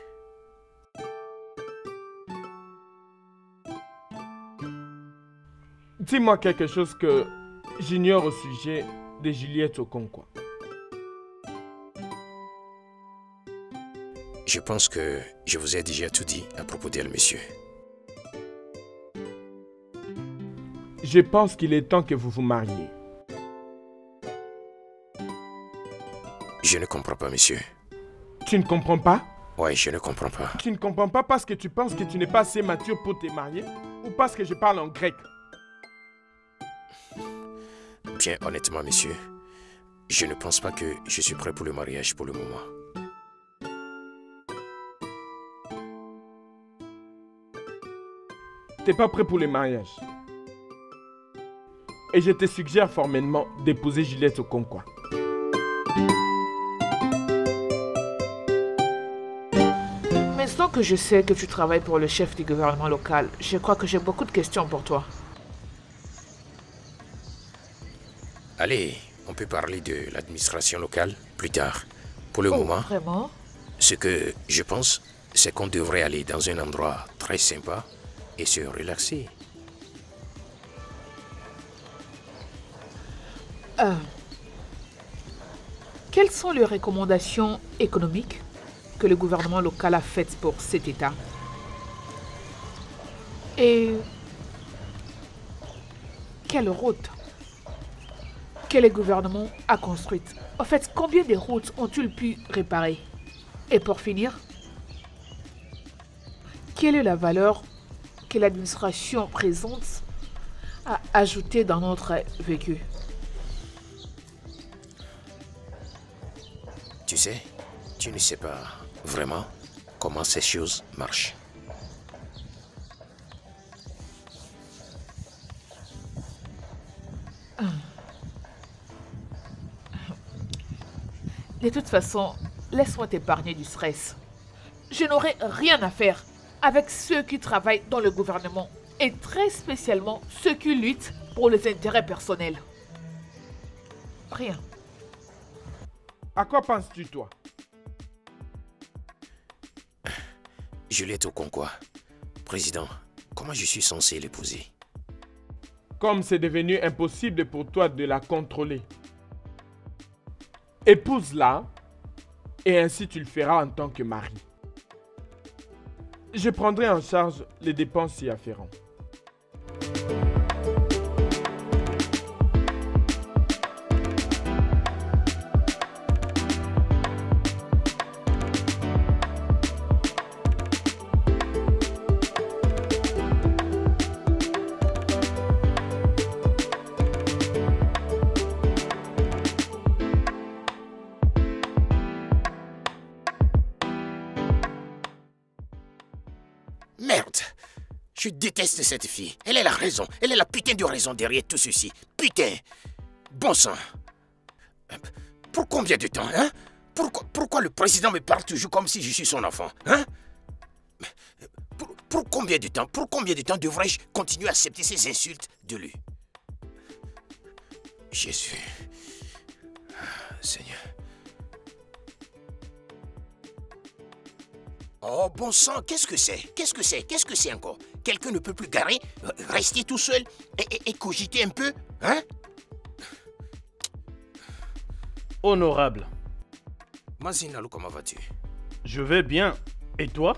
Dis-moi quelque chose que j'ignore au sujet de Juliette Okonkwo. Je pense que je vous ai déjà tout dit à propos d'elle, monsieur. Je pense qu'il est temps que vous vous mariez. Je ne comprends pas, monsieur. Tu ne comprends pas? Oui, je ne comprends pas. Tu ne comprends pas parce que tu penses que tu n'es pas assez mature pour te marier? Ou parce que je parle en grec? Bien, honnêtement, monsieur, je ne pense pas que je suis prêt pour le mariage pour le moment. T'es pas prêt pour le mariage? Et je te suggère formellement d'épouser Juliette Okonkwo. Mais donc que je sais que tu travailles pour le chef du gouvernement local, je crois que j'ai beaucoup de questions pour toi. Allez, on peut parler de l'administration locale plus tard. Pour le moment, Vraiment? ce que je pense, c'est qu'on devrait aller dans un endroit très sympa et se relaxer. Quelles sont les recommandations économiques que le gouvernement local a faites pour cet État? Et quelle route que le gouvernement a construite? En fait, combien de routes ont-ils pu réparer? Et pour finir, quelle est la valeur que l'administration présente à ajouter dans notre vécu? Tu sais, tu ne sais pas vraiment comment ces choses marchent. De toute façon, laisse-moi t'épargner du stress. Je n'aurai rien à faire avec ceux qui travaillent dans le gouvernement et très spécialement ceux qui luttent pour les intérêts personnels. Rien. À quoi penses-tu, toi? Juliette Okonkwo, président, comment je suis censé l'épouser? Comme c'est devenu impossible pour toi de la contrôler, épouse-la et ainsi tu le feras en tant que mari. Je prendrai en charge les dépenses y afférentes. Merde! Je déteste cette fille. Elle est la raison. Elle est la putain de raison derrière tout ceci. Putain! Bon sang! Pour combien de temps, hein? Pourquoi le président me parle toujours comme si je suis son enfant, hein? Pour combien de temps? Pour combien de temps devrais-je continuer à accepter ces insultes de lui? Jésus. Seigneur. Oh bon sang, qu'est-ce que c'est? Qu'est-ce que c'est? Qu'est-ce que c'est encore? Quelqu'un ne peut plus garer, rester tout seul et cogiter un peu, hein? Honorable. Mazinalou, comment vas-tu? Je vais bien. Et toi?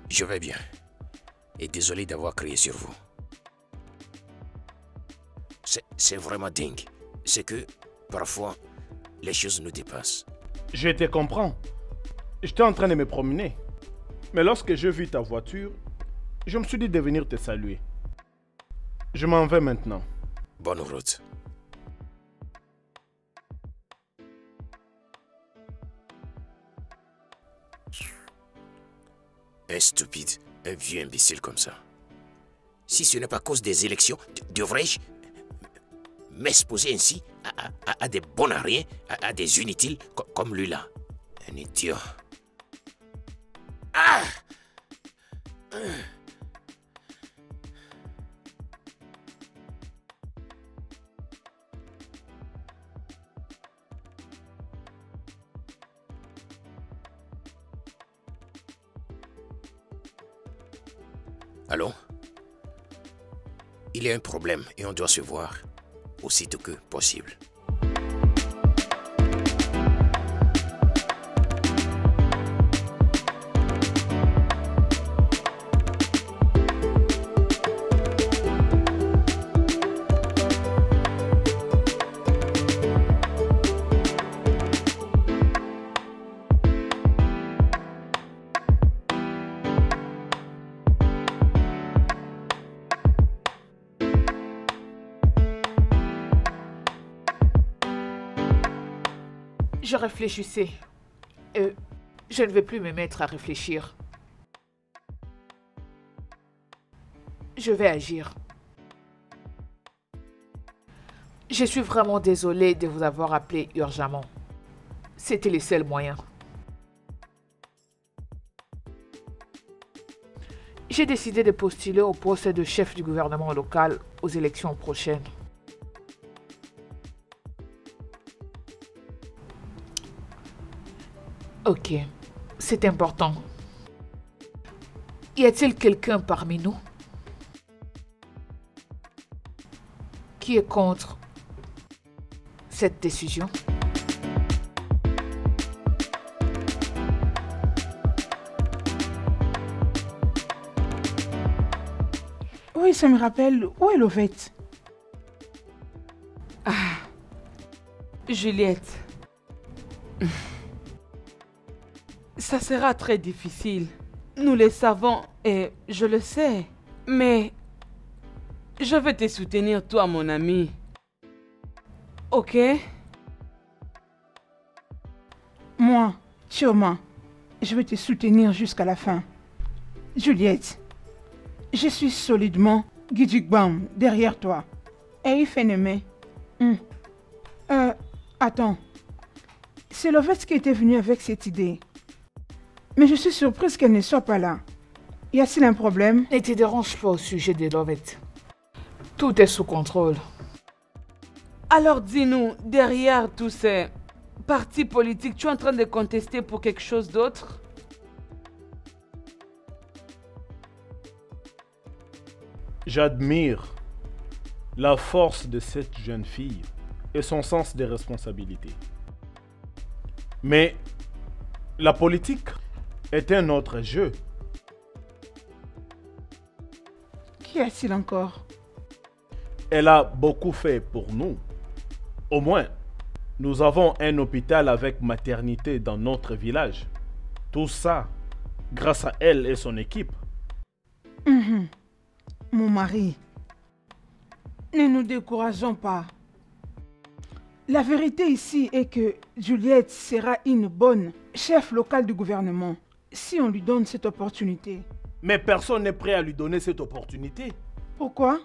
Je vais bien. Et désolé d'avoir crié sur vous. C'est vraiment dingue. C'est que, parfois, les choses nous dépassent. Je te comprends. J'étais en train de me promener. Mais lorsque j'ai vu ta voiture, je me suis dit de venir te saluer. Je m'en vais maintenant. Bonne route. Un stupide, un vieux imbécile comme ça. Si ce n'est pas à cause des élections, devrais-je m'exposer ainsi à des bons à rien, à des inutiles comme lui là? Un idiot. Ah! Allô? Il y a un problème et on doit se voir aussitôt que possible. Je réfléchissais. Je ne vais plus me mettre à réfléchir. Je vais agir. Je suis vraiment désolée de vous avoir appelé urgemment. C'était les seuls moyens. J'ai décidé de postuler au poste de chef du gouvernement local aux élections prochaines. Ok, c'est important. Y a-t-il quelqu'un parmi nous qui est contre cette décision? Oui, ça me rappelle. Où est Lovette? Juliette. Ça sera très difficile. Nous le savons et je le sais. Mais je vais te soutenir, toi, mon ami. Ok? Moi, Chioma, je vais te soutenir jusqu'à la fin. Juliette, je suis solidement Gidigbam derrière toi. Et Ifeneme. Attends. C'est Lovette qui était venue avec cette idée. Mais je suis surprise qu'elle ne soit pas là. Y a-t-il un problème? Ne te dérange pas au sujet de Lovette. Tout est sous contrôle. Alors dis-nous, derrière tous ces partis politiques, tu es en train de contester pour quelque chose d'autre? J'admire la force de cette jeune fille et son sens des responsabilités. Mais la politique est un autre jeu. Qu'y a-t-il encore? Elle a beaucoup fait pour nous. Au moins, nous avons un hôpital avec maternité dans notre village. Tout ça, grâce à elle et son équipe. Mon mari, ne nous décourageons pas. La vérité ici est que Juliette sera une bonne chef locale du gouvernement si on lui donne cette opportunité. Mais personne n'est prêt à lui donner cette opportunité. Pourquoi?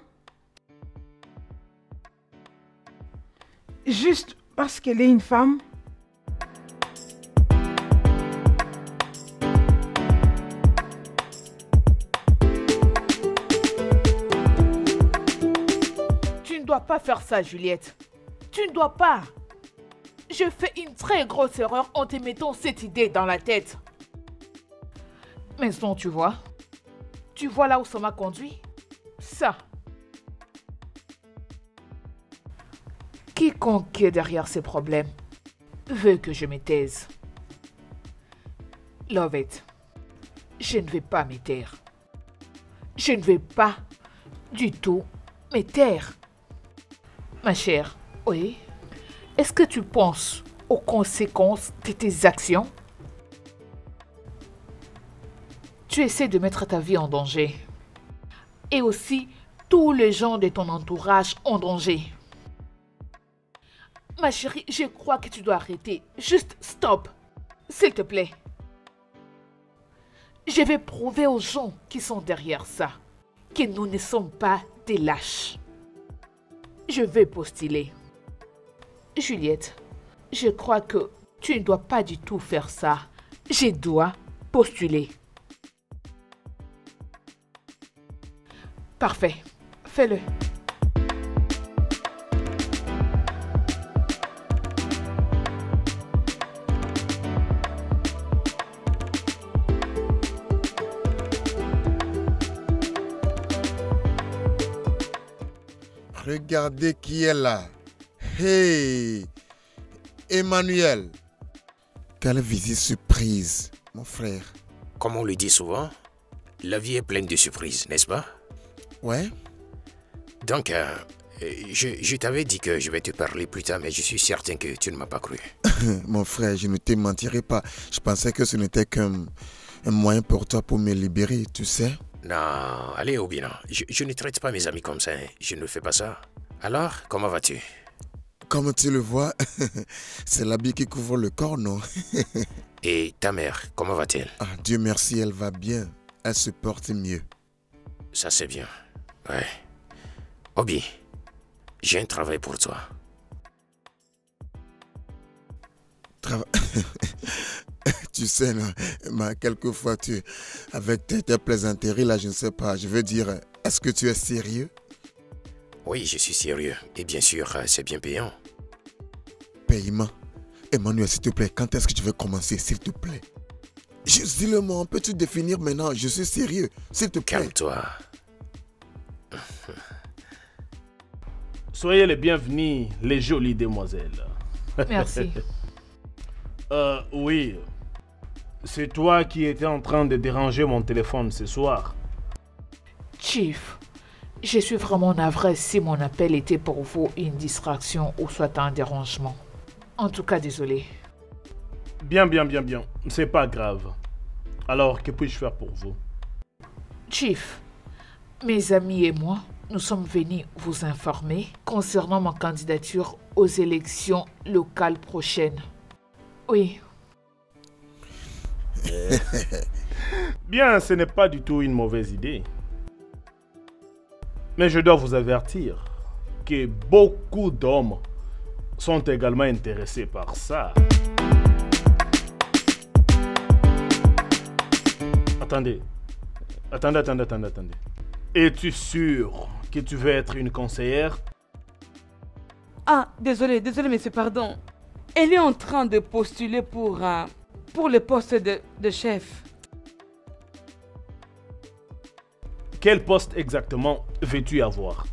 Juste parce qu'elle est une femme? Tu ne dois pas faire ça, Juliette. Tu ne dois pas. Je fais une très grosse erreur en te mettant cette idée dans la tête. Maintenant, tu vois là où ça m'a conduit? Ça. Quiconque est derrière ces problèmes veut que je me taise. Lovette, je ne vais pas me taire. Je ne vais pas du tout me taire. Ma chère, oui, est-ce que tu penses aux conséquences de tes actions? Tu essaies de mettre ta vie en danger. Et aussi tous les gens de ton entourage en danger. Ma chérie, je crois que tu dois arrêter. Juste stop. S'il te plaît. Je vais prouver aux gens qui sont derrière ça que nous ne sommes pas des lâches. Je vais postuler. Juliette, je crois que tu ne dois pas du tout faire ça. Je dois postuler. Parfait. Fais-le. Regardez qui est là. Hey, Emmanuel. Quelle visite surprise, mon frère. Comme on le dit souvent, la vie est pleine de surprises, n'est-ce pas? Ouais. Donc, je t'avais dit que je vais te parler plus tard, mais je suis certain que tu ne m'as pas cru. Mon frère, je ne te mentirai pas. Je pensais que ce n'était qu'un moyen pour toi pour me libérer, tu sais. Non, allez, Obina, je ne traite pas mes amis comme ça, hein. Je ne fais pas ça. Alors, comment vas-tu? Comme tu le vois, c'est l'habit qui couvre le corps, non? Et ta mère, comment va-t-elle? Ah, Dieu merci, elle va bien. Elle se porte mieux. Ça, c'est bien. Ouais. Obi, j'ai un travail pour toi. Tu sais, non, quelquefois, avec tes plaisanteries, là, je ne sais pas, je veux dire, est-ce que tu es sérieux? Oui, je suis sérieux. Et bien sûr, c'est bien payant. Paiement. Emmanuel, s'il te plaît, quand est-ce que tu veux commencer, s'il te plaît? Juste dis-le-moi, peux-tu définir maintenant? Je suis sérieux, s'il te plaît. Calme-toi. Soyez les bienvenus, les jolies demoiselles. Merci. Oui. C'est toi qui étais en train de déranger mon téléphone ce soir. Chief, je suis vraiment navré si mon appel était pour vous une distraction ou soit un dérangement. En tout cas, désolé. Bien. C'est pas grave. Alors, que puis-je faire pour vous? Chief, mes amis et moi, nous sommes venus vous informer concernant ma candidature aux élections locales prochaines. Oui. Bien, ce n'est pas du tout une mauvaise idée. Mais je dois vous avertir que beaucoup d'hommes sont également intéressés par ça. Attendez. Es-tu sûr que tu veux être une conseillère? Ah, désolé, monsieur, pardon. Elle est en train de postuler pour le poste de chef. Quel poste exactement veux-tu avoir?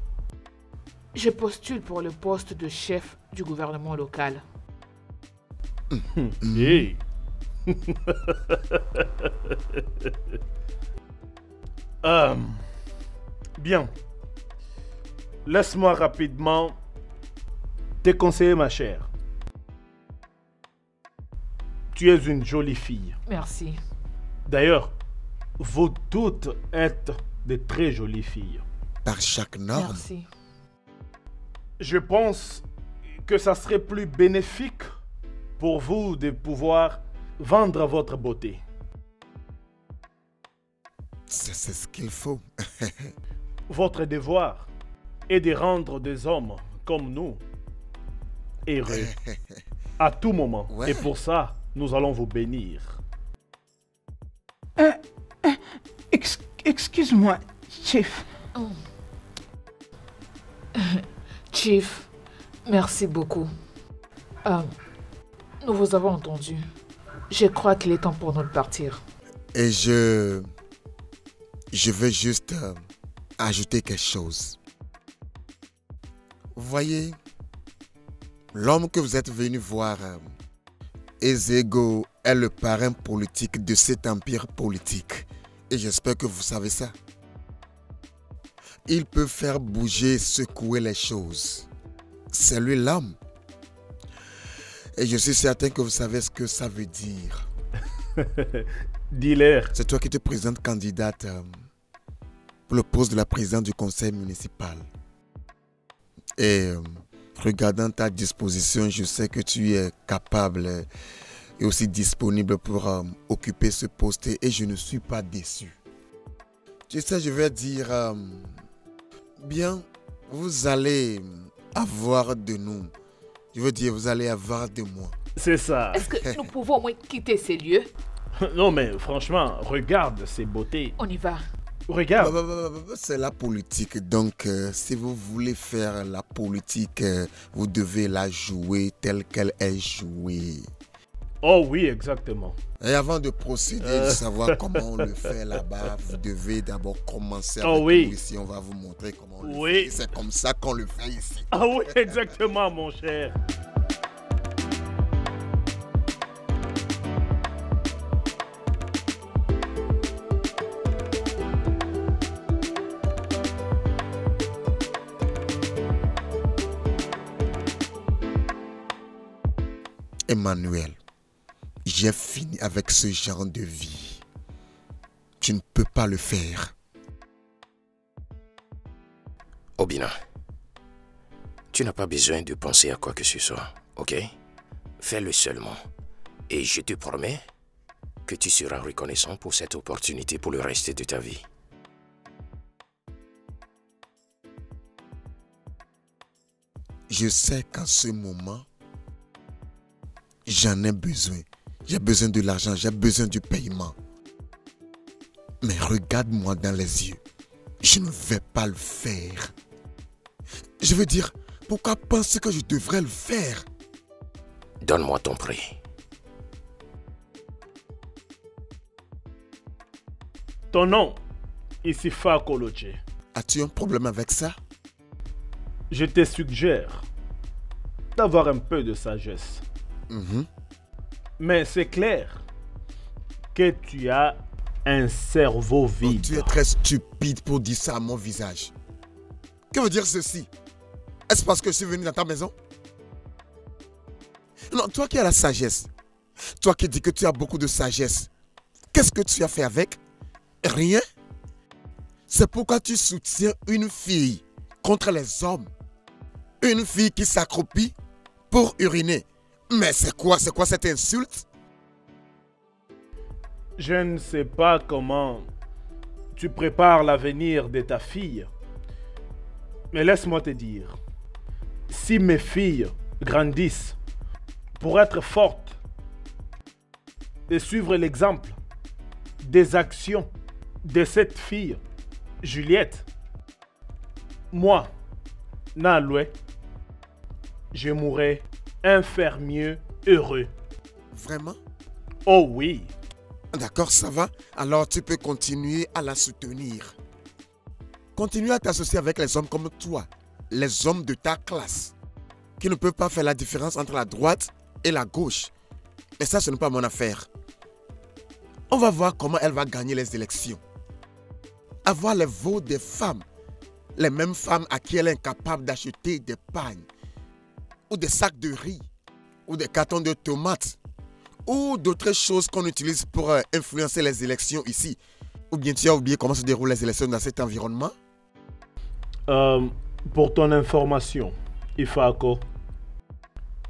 Je postule pour le poste de chef du gouvernement local. Hey. Bien. Laisse-moi rapidement te conseiller, ma chère. Tu es une jolie fille. Merci. D'ailleurs, vous toutes êtes de très jolies filles. Par chaque norme. Merci. Je pense que ça serait plus bénéfique pour vous de pouvoir vendre votre beauté. C'est ce qu'il faut. Votre devoir est de rendre des hommes comme nous heureux à tout moment. Ouais. Et pour ça, nous allons vous bénir. Excuse-moi, chef. Chief, merci beaucoup. Nous vous avons entendu. Je crois qu'il est temps pour nous de partir. Et je vais juste ajouter quelque chose. Vous voyez, l'homme que vous êtes venu voir, Ezego, est le parrain politique de cet empire politique. Et j'espère que vous savez ça. Il peut faire bouger, secouer les choses. C'est lui l'homme. Et je suis certain que vous savez ce que ça veut dire. Dis-leur. C'est toi qui te présentes candidate pour le poste de la présidente du conseil municipal. Et regardant ta disposition, je sais que tu es capable et aussi disponible pour occuper ce poste et je ne suis pas déçu. Tu sais, je vais dire, bien, vous allez avoir de nous. Je veux dire, vous allez avoir de moi. C'est ça. Est-ce que nous pouvons au moins quitter ces lieux? Non mais franchement, regarde ces beautés. On y va. Regarde. C'est la politique, donc si vous voulez faire la politique, vous devez la jouer telle qu'elle est jouée. Oh oui, exactement. Et avant de procéder, de savoir comment on le fait là-bas, vous devez d'abord commencer avec oui. nous ici. On va vous montrer comment on le Oui. fait. C'est comme ça qu'on le fait ici. Ah oui, exactement, mon cher. Emmanuel, j'ai fini avec ce genre de vie. Tu ne peux pas le faire. Obina, tu n'as pas besoin de penser à quoi que ce soit, ok? Fais-le seulement. Et je te promets que tu seras reconnaissant pour cette opportunité pour le reste de ta vie. Je sais qu'en ce moment, J'en ai besoin. J'ai besoin de l'argent, j'ai besoin du paiement. Mais regarde-moi dans les yeux. Je ne vais pas le faire. Je veux dire, pourquoi penser que je devrais le faire? Donne-moi ton prix. Ton nom, Isifa Koloche. As-tu un problème avec ça? Je te suggère d'avoir un peu de sagesse. Mais c'est clair que tu as un cerveau vide. Tu es très stupide pour dire ça à mon visage. Que veut dire ceci? Est-ce parce que je suis venu dans ta maison? Non, toi qui as la sagesse, toi qui dis que tu as beaucoup de sagesse, qu'est-ce que tu as fait avec? Rien. C'est pourquoi tu soutiens une fille contre les hommes. Une fille qui s'accroupit pour uriner. Mais c'est quoi cette insulte? Je ne sais pas comment tu prépares l'avenir de ta fille. Mais laisse-moi te dire, si mes filles grandissent pour être fortes et suivre l'exemple des actions de cette fille, Juliette, moi, Naloué, je mourrai infirmier heureux. Vraiment? Oh oui. D'accord, ça va. Alors tu peux continuer à la soutenir. Continue à t'associer avec les hommes comme toi, les hommes de ta classe, qui ne peuvent pas faire la différence entre la droite et la gauche. Mais ça, ce n'est pas mon affaire. On va voir comment elle va gagner les élections. Avoir les votes des femmes, les mêmes femmes à qui elle est incapable d'acheter des pagnes, ou des sacs de riz, ou des cartons de tomates, ou d'autres choses qu'on utilise pour influencer les élections ici. Ou bien tu as oublié comment se déroulent les élections dans cet environnement? Pour ton information, Ifako,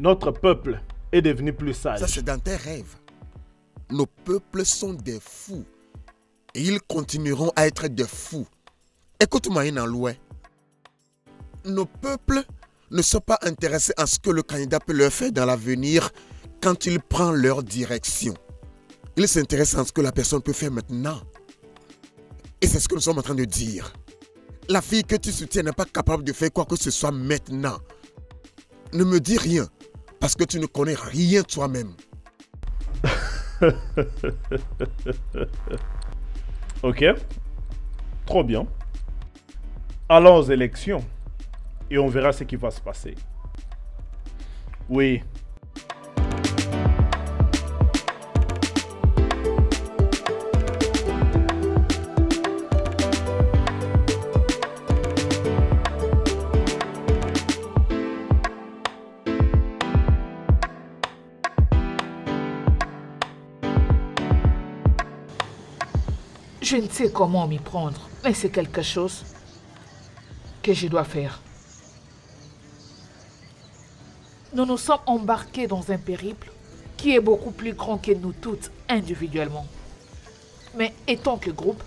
notre peuple est devenu plus sage. Ça, c'est dans tes rêves. Nos peuples sont des fous. Et ils continueront à être des fous. Écoute-moi, Inaloué. Nos peuples ne sont pas intéressés à ce que le candidat peut leur faire dans l'avenir quand il prend leur direction. Ils s'intéressent à ce que la personne peut faire maintenant. Et c'est ce que nous sommes en train de dire. La fille que tu soutiens n'est pas capable de faire quoi que ce soit maintenant. Ne me dis rien, parce que tu ne connais rien toi-même. Ok, trop bien. Allons aux élections et on verra ce qui va se passer. Oui. Je ne sais comment m'y prendre, mais c'est quelque chose que je dois faire. Nous nous sommes embarqués dans un périple qui est beaucoup plus grand que nous toutes individuellement. Mais étant que groupe,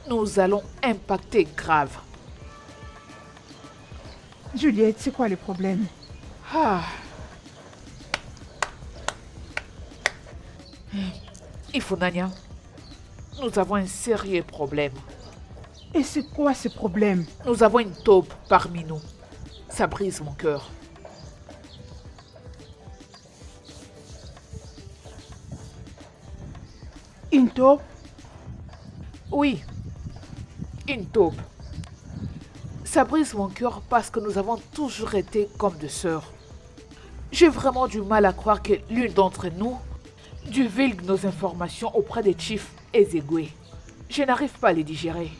nous allons impacter grave. Juliette, c'est quoi le problème? Il faut Nania. Nous avons un sérieux problème. Et c'est quoi ce problème? Nous avons une taupe parmi nous. Ça brise mon cœur. Une taupe? Oui, une taupe. Ça brise mon cœur parce que nous avons toujours été comme deux sœurs. J'ai vraiment du mal à croire que l'une d'entre nous divulgue nos informations auprès des chiefs Ezegwe. Je n'arrive pas à les digérer.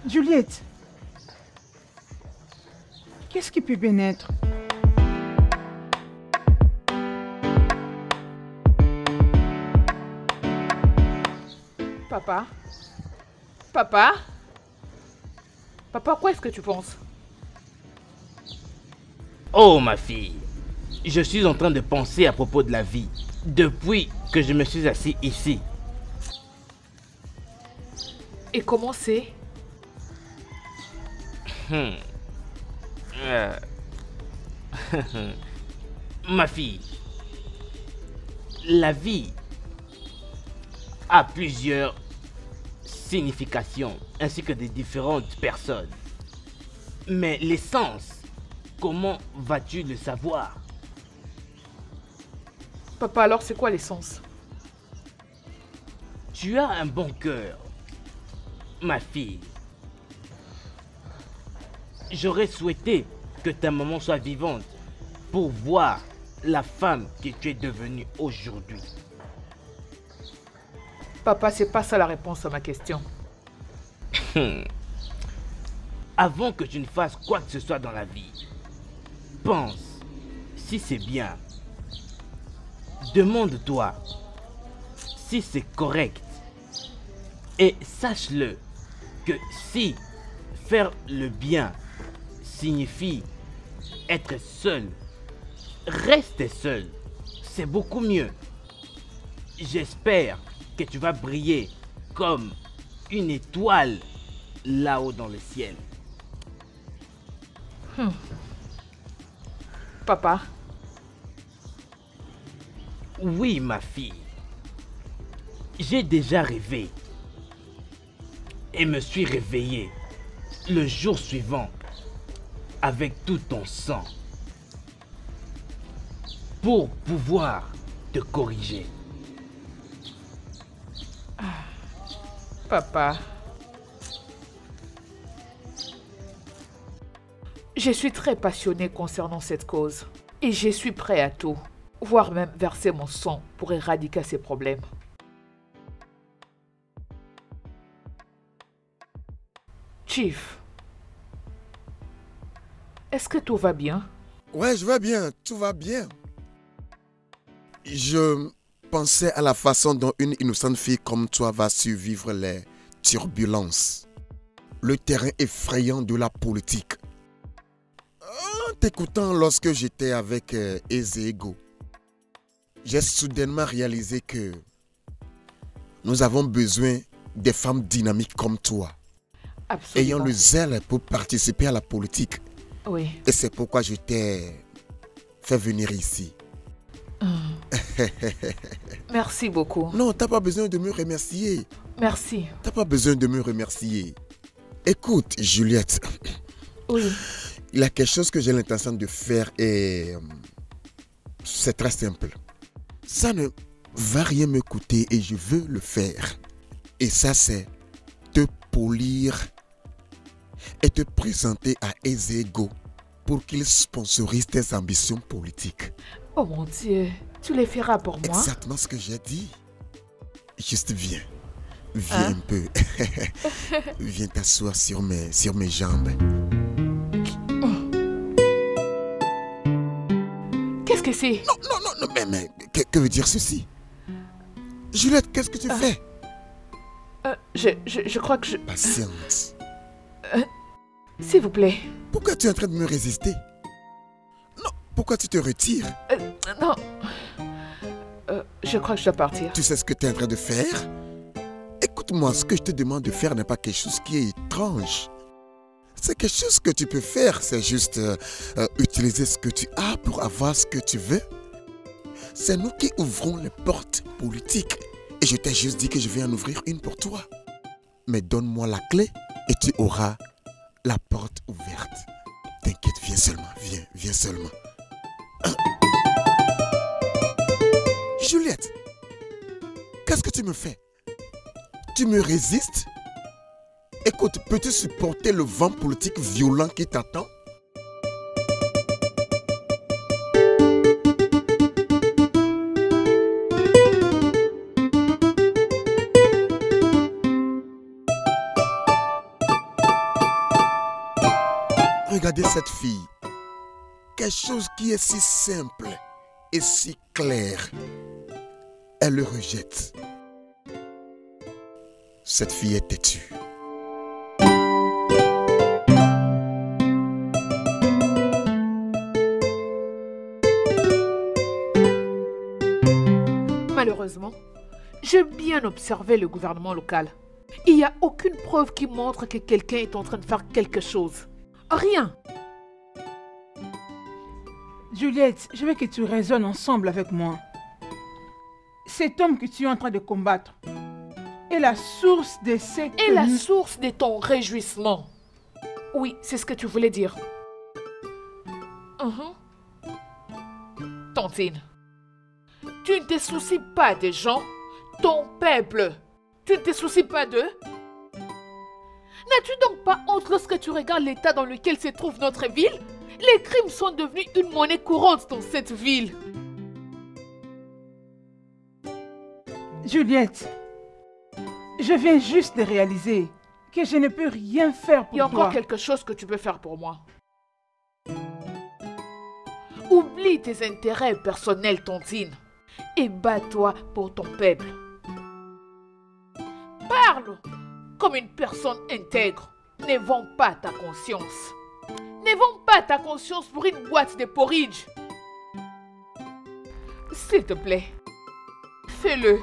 Juliette, qu'est-ce qui peut bien être? Papa? Papa? Papa, quoi est-ce que tu penses? Oh ma fille, je suis en train de penser à propos de la vie depuis que je me suis assis ici. Et comment c'est? Ma fille, la vie a plusieurs significations ainsi que des différentes personnes. Mais l'essence, comment vas-tu le savoir? Papa, alors c'est quoi l'essence? Tu as un bon cœur, ma fille. J'aurais souhaité que ta maman soit vivante pour voir la femme que tu es devenue aujourd'hui. Papa, c'est pas ça la réponse à ma question. Avant que tu ne fasses quoi que ce soit dans la vie, pense si c'est bien. Demande-toi si c'est correct. Et sache-le que si faire le bien signifie être seul, reste seul. C'est beaucoup mieux. J'espère que tu vas briller comme une étoile là-haut dans le ciel. Papa. Oui, ma fille. J'ai déjà rêvé et me suis réveillé le jour suivant avec tout ton sang pour pouvoir te corriger. Papa. Je suis très passionné concernant cette cause et je suis prêt à tout, voire même verser mon sang pour éradiquer ces problèmes. Chief, est-ce que tout va bien? Ouais, je vais bien, tout va bien. Je pensais à la façon dont une innocente fille comme toi va survivre les turbulences, le terrain effrayant de la politique. En t'écoutant lorsque j'étais avec Ezego, j'ai soudainement réalisé que nous avons besoin des femmes dynamiques comme toi, Absolument. ayant le zèle pour participer à la politique. Oui. Et c'est pourquoi je t'ai fait venir ici. Merci beaucoup. Non, t'as pas besoin de me remercier. Merci. T'as pas besoin de me remercier. Écoute, Juliette. Oui. Il y a quelque chose que j'ai l'intention de faire et c'est très simple. Ça ne va rien me coûter et je veux le faire. Et ça, c'est te polir et te présenter à Ezego pour qu'il sponsorise tes ambitions politiques. Oh mon Dieu, tu les feras pour moi? Exactement ce que j'ai dit. Juste viens. Viens un peu. Viens t'asseoir sur mes jambes. Qu'est-ce que c'est? Non, mais que veut dire ceci? Juliette, qu'est-ce que tu fais? Je crois que je... Patiente. S'il vous plaît. Pourquoi tu es en train de me résister? Non, pourquoi tu te retires? Non. Je crois que je dois partir. Tu sais ce que tu es en train de faire? Écoute-moi, ce que je te demande de faire n'est pas quelque chose qui est étrange. C'est quelque chose que tu peux faire, c'est juste utiliser ce que tu as pour avoir ce que tu veux. C'est nous qui ouvrons les portes politiques. Et je t'ai juste dit que je vais en ouvrir une pour toi. Mais donne-moi la clé et tu auras la porte ouverte. T'inquiète, viens seulement, viens seulement. Juliette, qu'est-ce que tu me fais? Tu me résistes? Écoute, peux-tu supporter le vent politique violent qui t'attend? Regardez cette fille. Quelque chose qui est si simple et si clair. Elle le rejette. Cette fille est têtue. Malheureusement, j'ai bien observé le gouvernement local. Il n'y a aucune preuve qui montre que quelqu'un est en train de faire quelque chose. Rien. Juliette, je veux que tu raisonnes ensemble avec moi. Cet homme que tu es en train de combattre est la source de ce que... Et la source de ton réjouissement. Oui, c'est ce que tu voulais dire. Tantine, tu ne te soucies pas des gens, ton peuple. Tu ne te soucies pas d'eux? N'as-tu donc pas honte lorsque tu regardes l'état dans lequel se trouve notre ville? Les crimes sont devenus une monnaie courante dans cette ville. Juliette, je viens juste de réaliser que je ne peux rien faire pour toi. Il y a encore quelque chose que tu peux faire pour moi. Oublie tes intérêts personnels, Tantine, et bats-toi pour ton peuple. Parle comme une personne intègre. Ne vends pas ta conscience. Ne vends pas ta conscience pour une boîte de porridge. S'il te plaît, fais-le.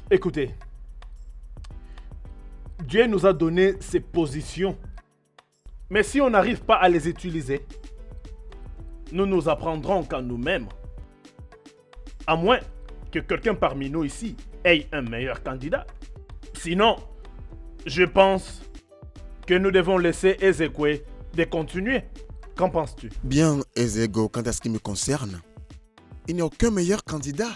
Écoutez, Dieu nous a donné ses positions. Mais si on n'arrive pas à les utiliser, nous nous apprendrons qu'à nous-mêmes. À moins que quelqu'un parmi nous ici ait un meilleur candidat. Sinon, je pense que nous devons laisser Ezekwe de continuer. Qu'en penses-tu? Bien, Ezego, quant à ce qui me concerne, il n'y a aucun meilleur candidat.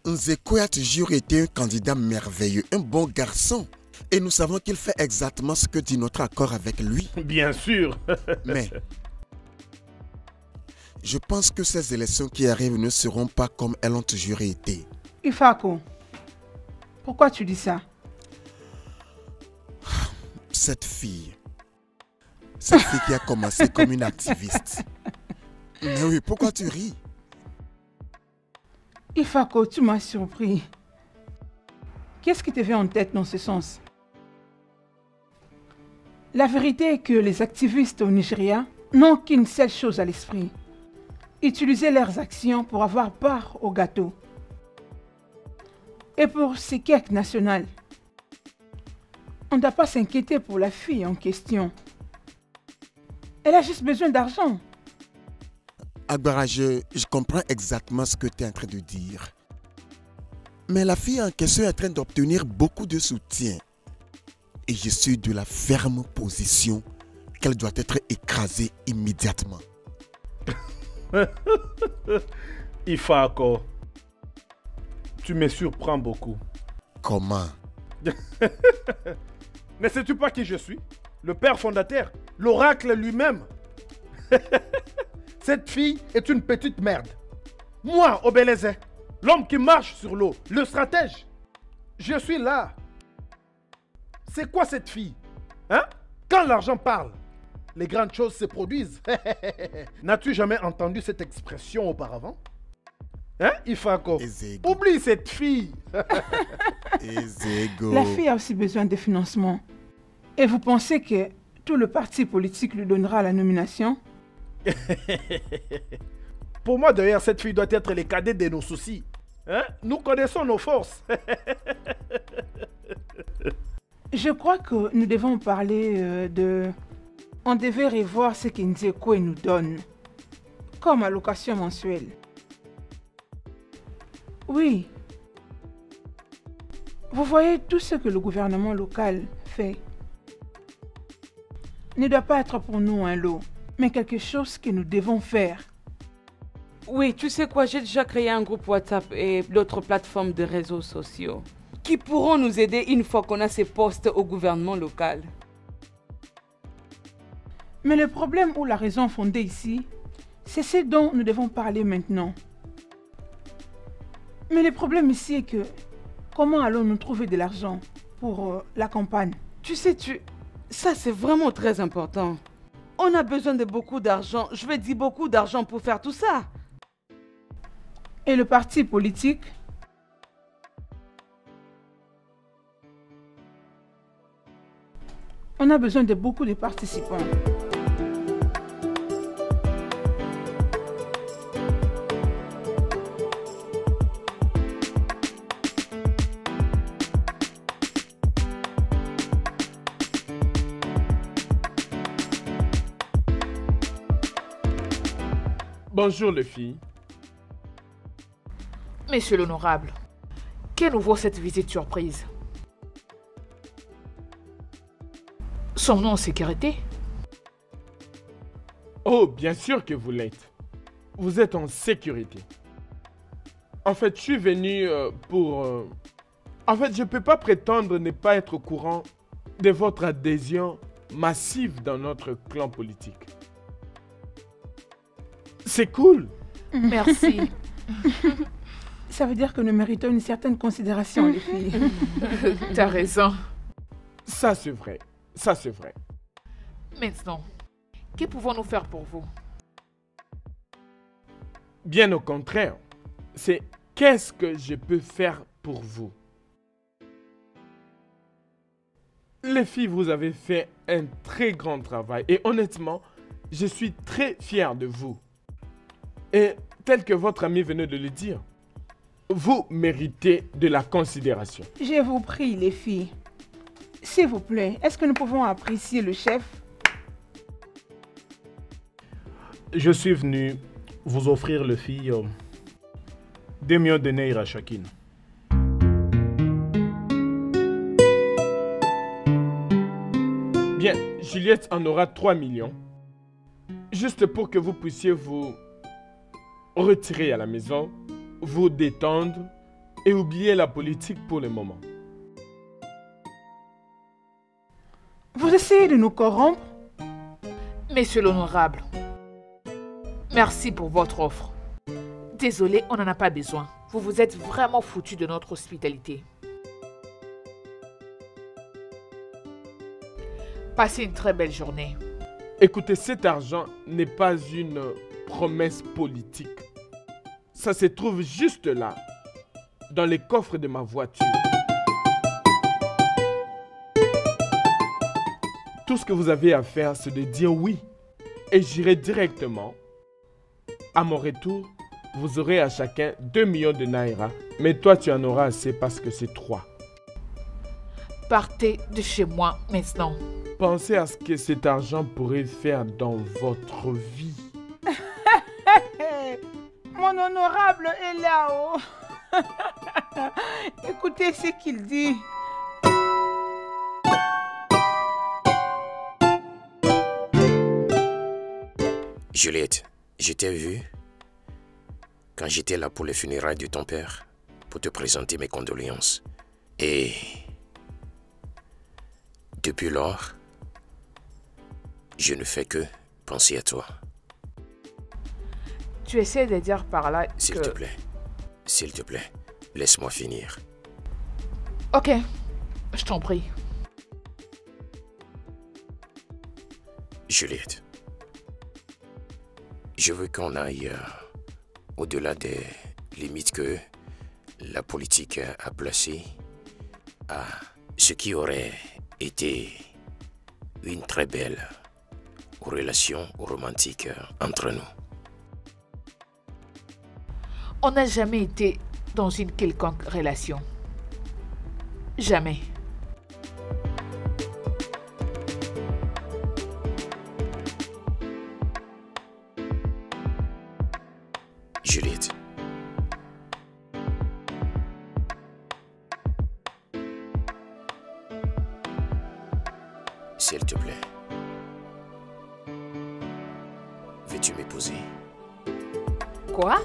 Nzekwe a toujours été un candidat merveilleux, un bon garçon. Et nous savons qu'il fait exactement ce que dit notre accord avec lui. Bien sûr. Mais je pense que ces élections qui arrivent ne seront pas comme elles ont toujours été. Ifako, pourquoi tu dis ça? Cette fille qui a commencé comme une activiste. Mais oui, pourquoi tu ris? Ifako, tu m'as surpris. Qu'est-ce qui te vient en tête dans ce sens? La vérité est que les activistes au Nigeria n'ont qu'une seule chose à l'esprit. Utiliser leurs actions pour avoir part au gâteau. Et pour ces quêtes nationales, on ne doit pas s'inquiéter pour la fille en question. Elle a juste besoin d'argent. Agbara, je comprends exactement ce que tu es en train de dire. Mais la fille en question est en train d'obtenir beaucoup de soutien. Et je suis de la ferme position qu'elle doit être écrasée immédiatement. Ifako, tu me surprends beaucoup. Comment? Ne sais-tu pas qui je suis? Le père fondateur, l'oracle lui-même. Cette fille est une petite merde. Moi, Obélezé, l'homme qui marche sur l'eau, le stratège, je suis là. C'est quoi cette fille? Hein? Quand l'argent parle, les grandes choses se produisent. N'as-tu jamais entendu cette expression auparavant? Hein, Ifako? Ezego. Oublie cette fille. Ezego. La fille a aussi besoin de financement. Et vous pensez que tout le parti politique lui donnera la nomination? Pour moi, d'ailleurs, cette fille doit être le cadet de nos soucis. Hein? Nous connaissons nos forces. Je crois que nous devons parler de... On devait revoir ce que Nzekwe nous donne, comme allocation mensuelle. Oui. Vous voyez, tout ce que le gouvernement local fait ne doit pas être pour nous un lot, mais quelque chose que nous devons faire. Oui, tu sais quoi, j'ai déjà créé un groupe WhatsApp et d'autres plateformes de réseaux sociaux qui pourront nous aider une fois qu'on a ces postes au gouvernement local. Mais le problème ou la raison fondée ici, c'est ce dont nous devons parler maintenant. Mais le problème ici est que, comment allons-nous trouver de l'argent pour la campagne? Tu sais, ça c'est vraiment très important. On a besoin de beaucoup d'argent. Je veux dire beaucoup d'argent pour faire tout ça. Et le parti politique? On a besoin de beaucoup de participants. Bonjour les filles. Monsieur l'honorable, que nous vaut cette visite surprise? Sommes-nous en sécurité? Oh, bien sûr que vous l'êtes. Vous êtes en sécurité. En fait, je suis venu pour... En fait, je ne peux pas prétendre ne pas être au courant de votre adhésion massive dans notre clan politique. C'est cool. Merci. Ça veut dire que nous méritons une certaine considération, les filles. T'as raison. Ça, c'est vrai. Ça, c'est vrai. Maintenant, que pouvons-nous faire pour vous? Bien au contraire. C'est qu'est-ce que je peux faire pour vous? Les filles, vous avez fait un très grand travail et honnêtement, je suis très fier de vous. Et tel que votre ami venait de le dire, vous méritez de la considération. Je vous prie, les filles. S'il vous plaît, est-ce que nous pouvons apprécier le chef? Je suis venu vous offrir, les filles, 2 millions de naira chacune. Bien, Juliette en aura 3 millions. Juste pour que vous puissiez vous retirer à la maison, vous détendre et oublier la politique pour le moment. Vous essayez de nous corrompre? Monsieur l'honorable, merci pour votre offre. Désolé, on n'en a pas besoin. Vous vous êtes vraiment foutu de notre hospitalité. Passez une très belle journée. Écoutez, cet argent n'est pas une promesse politique. Ça se trouve juste là, dans les coffres de ma voiture. Tout ce que vous avez à faire, c'est de dire oui. Et j'irai directement. À mon retour, vous aurez à chacun 2 millions de naira. Mais toi, tu en auras assez parce que c'est 3. Partez de chez moi maintenant. Pensez à ce que cet argent pourrait faire dans votre vie. Mon honorable est là-haut. Écoutez ce qu'il dit. Juliette, je t'ai vue quand j'étais là pour les funérailles de ton père, pour te présenter mes condoléances. Et depuis lors, je ne fais que penser à toi. Tu essaies de dire par là que... S'il te plaît, laisse-moi finir. Ok, je t'en prie. Juliette, je veux qu'on aille au-delà des limites que la politique a placées à ce qui aurait été une très belle relation romantique entre nous. On n'a jamais été dans une quelconque relation. Jamais. Juliette. S'il te plaît. Veux-tu m'épouser? Quoi?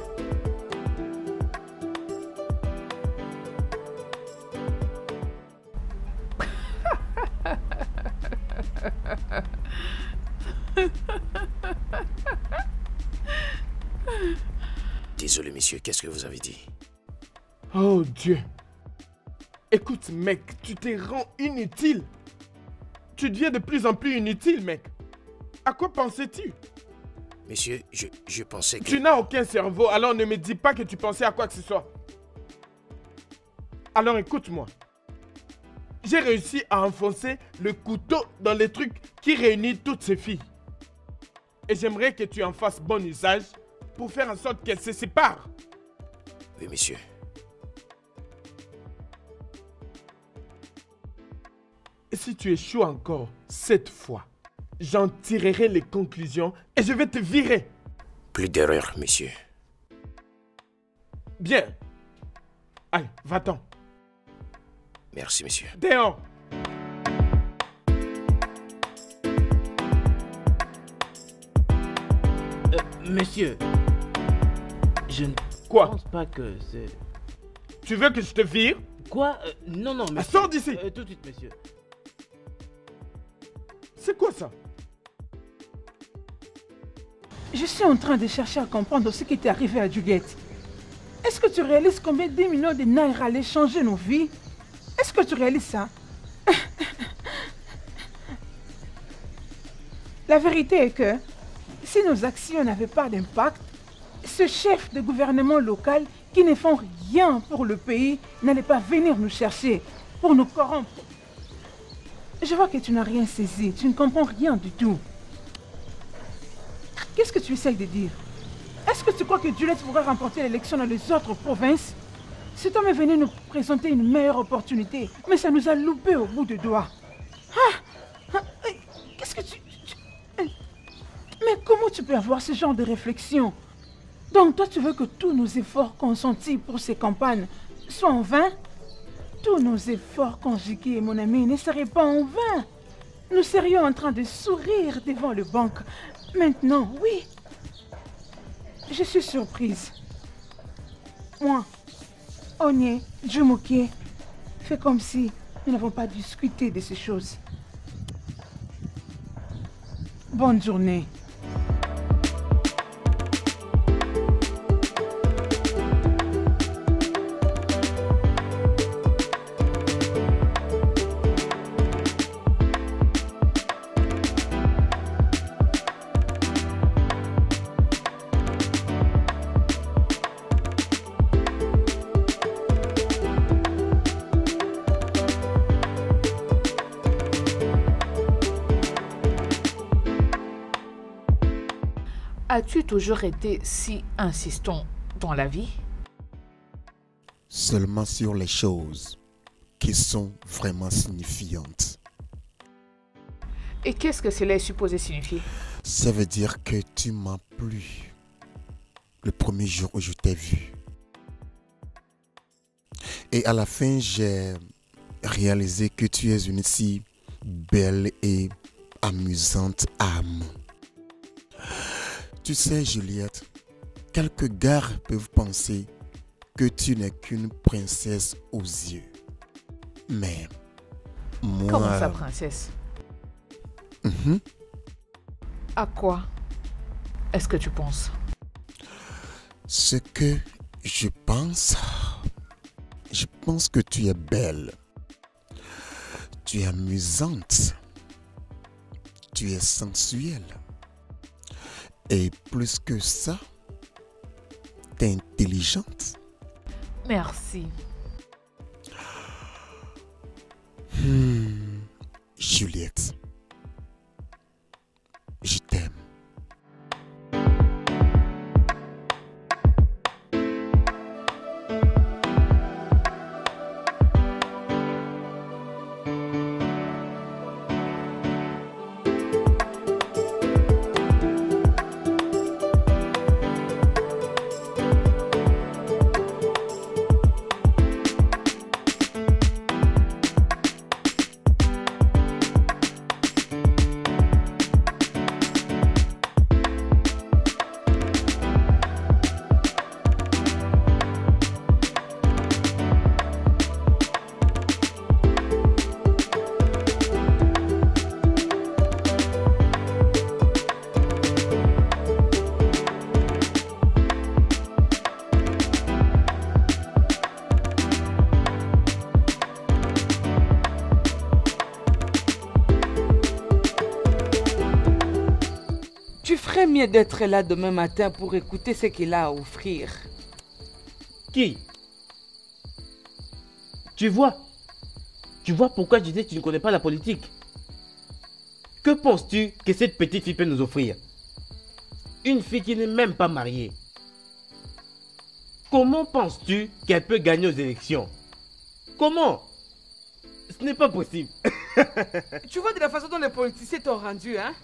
Désolé, monsieur, qu'est-ce que vous avez dit? Oh Dieu. Écoute, mec, tu te rends inutile. Tu deviens de plus en plus inutile, mec. À quoi pensais-tu? Monsieur, je pensais que... Tu n'as aucun cerveau, alors ne me dis pas que tu pensais à quoi que ce soit. Alors écoute-moi. J'ai réussi à enfoncer le couteau dans les trucs qui réunissent toutes ces filles. Et j'aimerais que tu en fasses bon usage pour faire en sorte qu'elles se séparent. Oui, monsieur. Et si tu échoues encore cette fois, j'en tirerai les conclusions et je vais te virer. Plus d'erreur, monsieur. Bien. Allez, va-t'en. Merci, monsieur. Dehors. Monsieur, je ne Quoi? pense pas que c'est... Tu veux que je te vire? Quoi? Non, non, monsieur. Sors d'ici. Tout de suite, monsieur. C'est quoi ça? Je suis en train de chercher à comprendre ce qui t'est arrivé à Juliette. Est-ce que tu réalises combien 10 millions de naira allaient changer nos vies? Est-ce que tu réalises ça? La vérité est que si nos actions n'avaient pas d'impact, ce chef de gouvernement local qui ne font rien pour le pays n'allait pas venir nous chercher pour nous corrompre. Je vois que tu n'as rien saisi, tu ne comprends rien du tout. Qu'est-ce que tu essayes de dire? Est-ce que tu crois que Juliette pourrait remporter l'élection dans les autres provinces? Cet homme est venu nous présenter une meilleure opportunité, mais ça nous a loupé au bout de doigts. Qu'est-ce que tu... Mais comment tu peux avoir ce genre de réflexion? Donc toi, tu veux que tous nos efforts consentis pour ces campagnes soient en vain? Tous nos efforts conjugués, mon ami, ne seraient pas en vain. Nous serions en train de sourire devant le banc. Maintenant, oui. Je suis surprise. Moi, Onye, Jumoke, fais comme si nous n'avons pas discuté de ces choses. Bonne journée. As-tu toujours été si insistant dans la vie? Seulement sur les choses qui sont vraiment signifiantes. Et qu'est-ce que cela est supposé signifier? Ça veut dire que tu m'as plu le premier jour où je t'ai vu. Et à la fin, j'ai réalisé que tu es une si belle et amusante âme. Tu sais, Juliette, quelques gars peuvent penser que tu n'es qu'une princesse aux yeux. Mais moi... Comment ça, princesse? À quoi est-ce que tu penses? Ce que je pense que tu es belle. Tu es amusante. Tu es sensuelle. Et plus que ça, tu es intelligente. Merci. Juliette, je t'aime. ferait mieux d'être là demain matin pour écouter ce qu'il a à offrir. Qui? Tu vois pourquoi je disais que tu ne connais pas la politique? Que penses-tu que cette petite fille peut nous offrir? Une fille qui n'est même pas mariée. Comment penses-tu qu'elle peut gagner aux élections? Comment? Ce n'est pas possible. Tu vois de la façon dont les politiciens t'ont rendu, hein?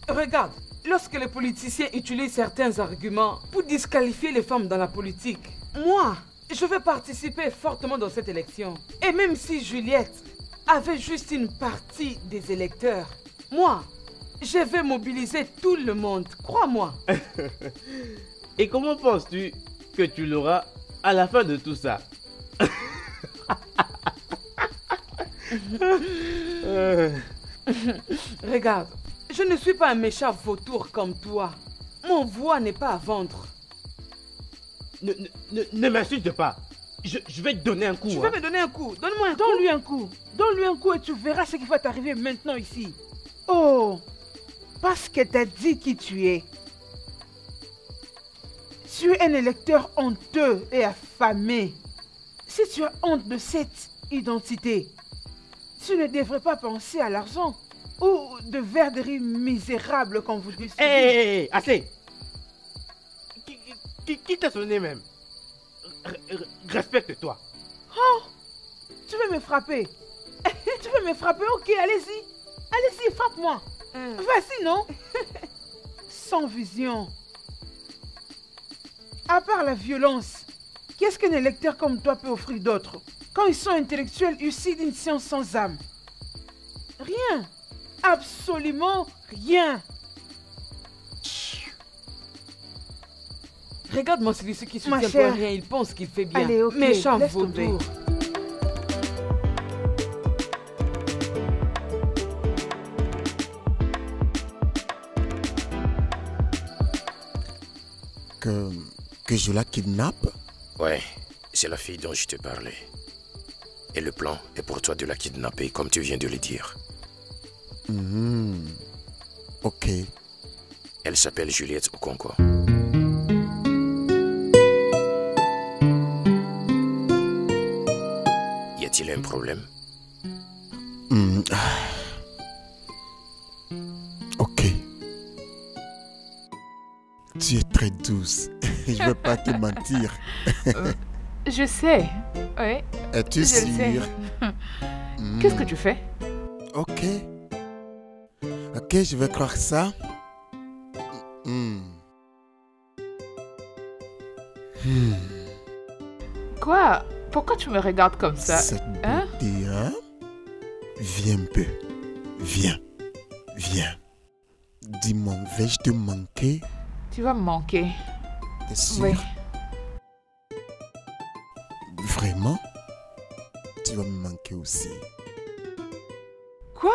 Regarde, lorsque les politiciens utilisent certains arguments pour disqualifier les femmes dans la politique, moi, je vais participer fortement dans cette élection. Et même si Juliette avait juste une partie des électeurs, moi, je vais mobiliser tout le monde, crois-moi. Et comment penses-tu que tu l'auras à la fin de tout ça? Regarde, je ne suis pas un méchant vautour comme toi. Mon voix n'est pas à vendre. Ne m'insulte pas. Je vais te donner un coup. Tu vas me donner un coup. Donne-moi un coup. Donne-lui un coup. Donne-lui un coup et tu verras ce qui va t'arriver maintenant ici. Oh, parce que t'as dit qui tu es. Tu es un électeur honteux et affamé. Si tu as honte de cette identité, tu ne devrais pas penser à l'argent ou de verres de riz misérables comme vous dites. Hé, assez. Qui t'a sonné même? Respecte-toi. Oh, tu veux me frapper? Tu veux me frapper? Ok, allez-y. Allez-y, frappe-moi. Vas-y, non? Sans vision. À part la violence, qu'est-ce qu'un électeur comme toi peut offrir d'autre? Quand ils sont intellectuels issus d'une science sans âme? Rien. Absolument rien. Regarde-moi celui-ci qui Ma soutient chère. pour rien, il pense qu'il fait bien. Allez, ok, Méchant laisse vautour. tomber. Que je la kidnappe? Ouais, c'est la fille dont je te parlais. Et le plan est pour toi de la kidnapper, comme tu viens de le dire. Ok. Elle s'appelle Juliette Okonkwo. Y a-t-il un problème? Ok. Tu es très douce. Je vais pas te mentir. Je sais. Oui. Es-tu Je le sais. sûre? Qu'est-ce que tu fais? Ok. Ok, je vais croire ça. Quoi? Pourquoi tu me regardes comme ça? Cette Hein? beauté, hein? Viens un peu. Viens. Viens. Dis-moi, vais-je te manquer? Tu vas me manquer. T'es sûre? Oui. Vraiment? Tu vas me manquer aussi. Quoi?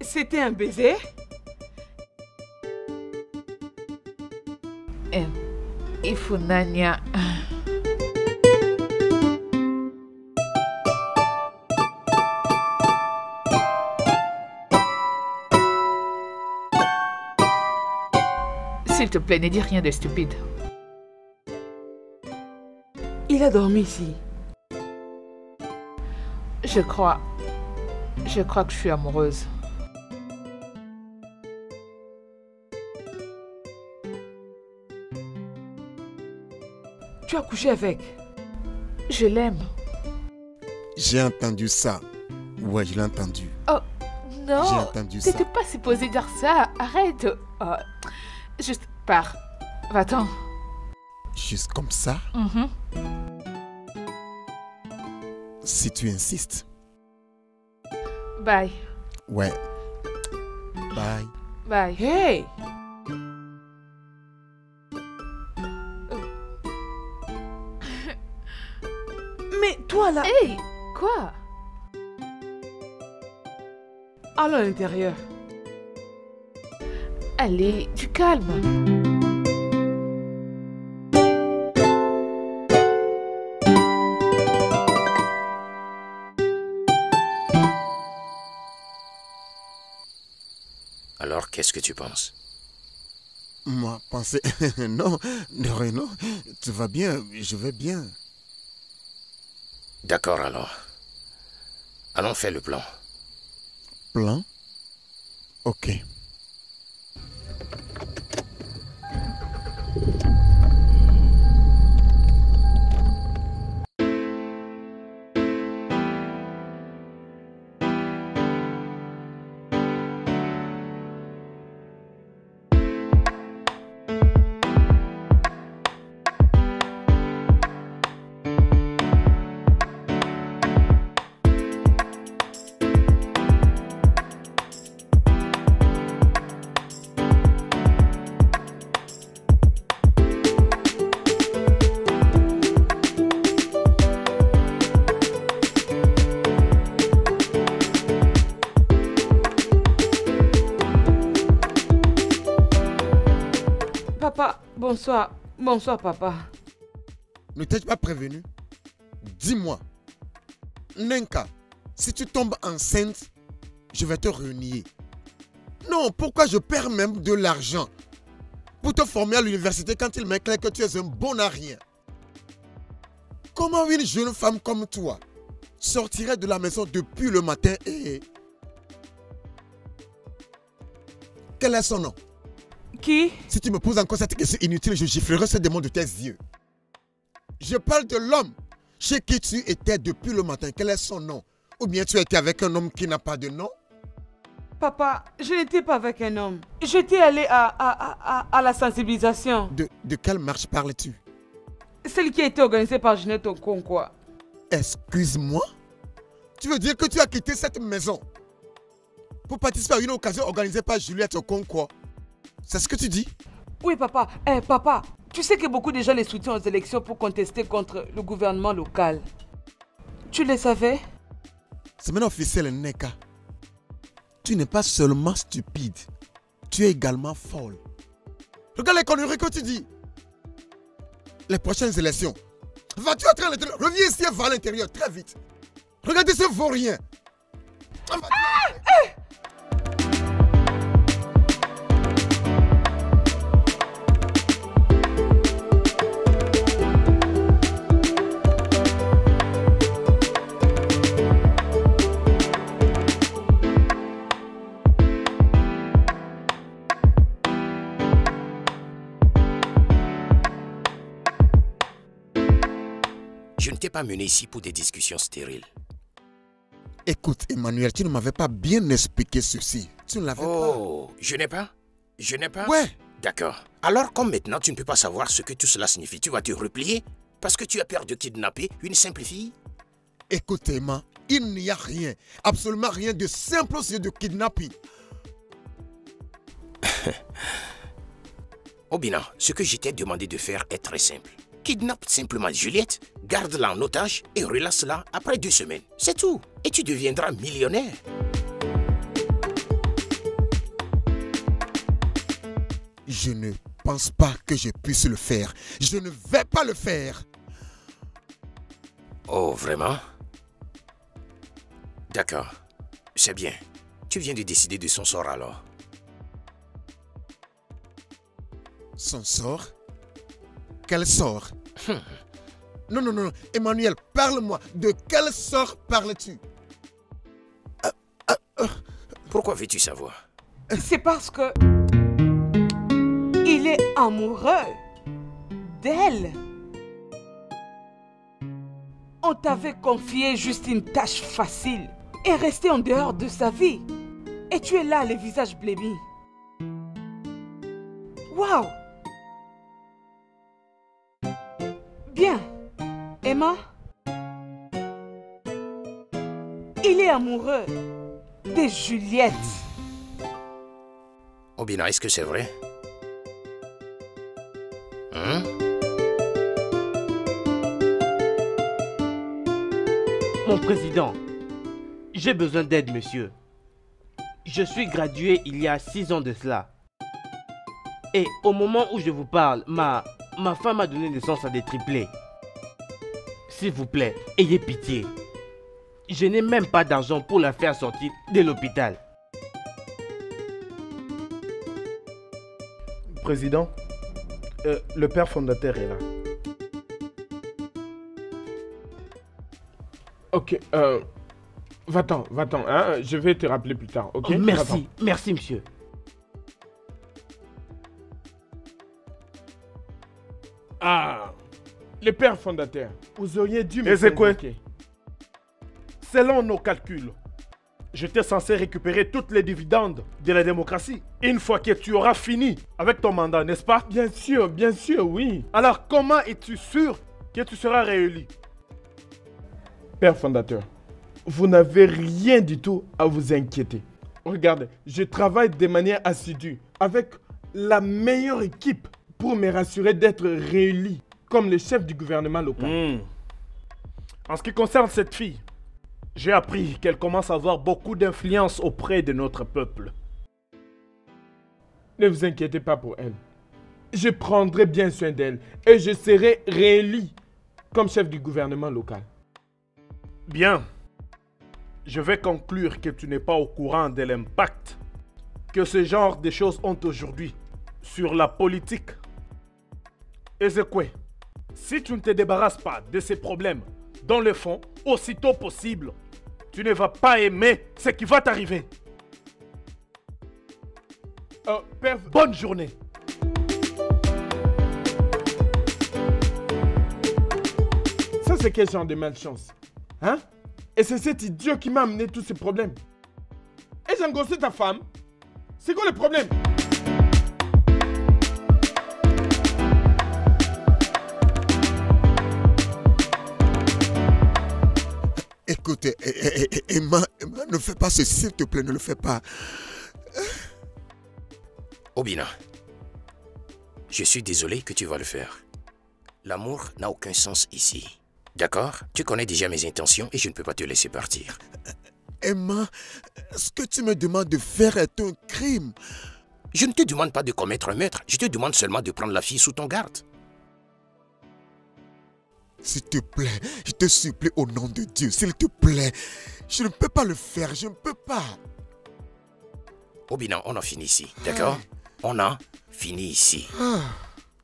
C'était un baiser? Ifunanya. S'il te plaît, ne dis rien de stupide. Il a dormi ici. Je crois que je suis amoureuse. Tu as couché avec? Je l'aime. J'ai entendu ça. Ouais, je l'ai entendu. Oh, non. J'ai entendu ça. T'étais pas supposé dire ça. Arrête. Oh, juste pars. Va-t'en. Juste comme ça? Si tu insistes. Bye. Ouais. Bye. Bye. Hey! Mais toi là, Hey, quoi? allons à l'intérieur. Allez, du calme. Alors, qu'est-ce que tu penses? Moi, penser... non, non, tout va bien, je vais bien. D'accord alors. Allons faire le plan. Plan? Ok. Papa, bonsoir. Bonsoir, papa. Ne t'ai-je pas prévenu? Dis-moi, Nenka, si tu tombes enceinte, je vais te renier. Non, pourquoi je perds même de l'argent pour te former à l'université quand il m'est clair que tu es un bon à rien? Comment une jeune femme comme toi sortirait de la maison depuis le matin et... Quel est son nom? Qui? Si tu me poses encore cette question inutile, je giflerai ce démon de tes yeux. Je parle de l'homme chez qui tu étais depuis le matin. Quel est son nom? Ou bien tu étais avec un homme qui n'a pas de nom? Papa, je n'étais pas avec un homme. J'étais allé à la sensibilisation. De quelle marche parles-tu? Celle qui a été organisée par Ginette Okonkwo. Excuse-moi? Tu veux dire que tu as quitté cette maison pour participer à une occasion organisée par Juliette Okonkwo? C'est ce que tu dis? Oui, papa. Papa, tu sais que beaucoup de gens les soutiennent aux élections pour contester contre le gouvernement local. Tu le savais? C'est maintenant officiel, Neka. Tu n'es pas seulement stupide, tu es également folle. Regarde les conneries que tu dis. Les prochaines élections. Vas-tu entrer à l'intérieur? Reviens ici et va à l'intérieur, très vite. Regardez ce vaurien. Je ne t'ai pas mené ici pour des discussions stériles. Écoute, Emmanuel, tu ne m'avais pas bien expliqué ceci. Tu ne l'avais pas. Oh, je n'ai pas? Je n'ai pas? Ouais. D'accord. Alors, comme maintenant tu ne peux pas savoir ce que tout cela signifie, tu vas te replier parce que tu as peur de kidnapper une simple fille? Écoute, Emma, il n'y a rien, absolument rien de simple au sujet de kidnapping. Obina, ce que je t'ai demandé de faire est très simple. Kidnappe simplement Juliette, garde-la en otage et relâche-la après 2 semaines. C'est tout. Et tu deviendras millionnaire. Je ne pense pas que je puisse le faire. Je ne vais pas le faire. Oh, vraiment? D'accord. C'est bien. Tu viens de décider de son sort alors. Son sort? Quel sort? Non, non, non, Emmanuel, parle-moi. De quel sort parles-tu? Pourquoi veux-tu savoir? C'est parce que... il est amoureux d'elle. On t'avait confié juste une tâche facile et resté en dehors de sa vie. Et tu es là, le visage blêmi. Waouh! Bien. Emma? Il est amoureux de Juliette. Obina, est-ce que c'est vrai? Mon président, j'ai besoin d'aide, monsieur. Je suis gradué il y a 6 ans de cela. Et au moment où je vous parle, ma femme a donné naissance à des triplés. S'il vous plaît, ayez pitié. Je n'ai même pas d'argent pour la faire sortir de l'hôpital. Président, le père fondateur est là. Ok, va-t'en, hein, je vais te rappeler plus tard, ok? Oh, merci, merci monsieur. Ah, le père fondateur, vous auriez dû me Ezekwe, convoquer. selon nos calculs, j'étais censé récupérer toutes les dividendes de la démocratie une fois que tu auras fini avec ton mandat, n'est-ce pas? Bien sûr, oui. Alors comment es-tu sûr que tu seras réélu? Père fondateur, vous n'avez rien du tout à vous inquiéter. Regardez, je travaille de manière assidue avec la meilleure équipe pour me rassurer d'être réélu comme le chef du gouvernement local. En ce qui concerne cette fille, j'ai appris qu'elle commence à avoir beaucoup d'influence auprès de notre peuple. Ne vous inquiétez pas pour elle. Je prendrai bien soin d'elle et je serai réélu comme chef du gouvernement local. Bien. Je vais conclure que tu n'es pas au courant de l'impact que ce genre de choses ont aujourd'hui sur la politique. Ezekwe, si tu ne te débarrasses pas de ces problèmes dans le fond, aussitôt possible, tu ne vas pas aimer ce qui va t'arriver. Père... Bonne journée. Ça, c'est quel genre de malchance? Hein? Et c'est cet idiot qui m'a amené tous ces problèmes. Et j'ai engossé ta femme. C'est quoi le problème? Écoute, Emma, ne fais pas ceci, s'il te plaît, ne le fais pas. Obina, je suis désolé que tu vas le faire. L'amour n'a aucun sens ici. D'accord? Tu connais déjà mes intentions et je ne peux pas te laisser partir. Emma, ce que tu me demandes de faire est un crime. Je ne te demande pas de commettre un meurtre, je te demande seulement de prendre la fille sous ton garde. S'il te plaît, je te supplie au nom de Dieu, s'il te plaît. Je ne peux pas le faire, je ne peux pas. Obina, on a fini ici, d'accord? On a fini ici.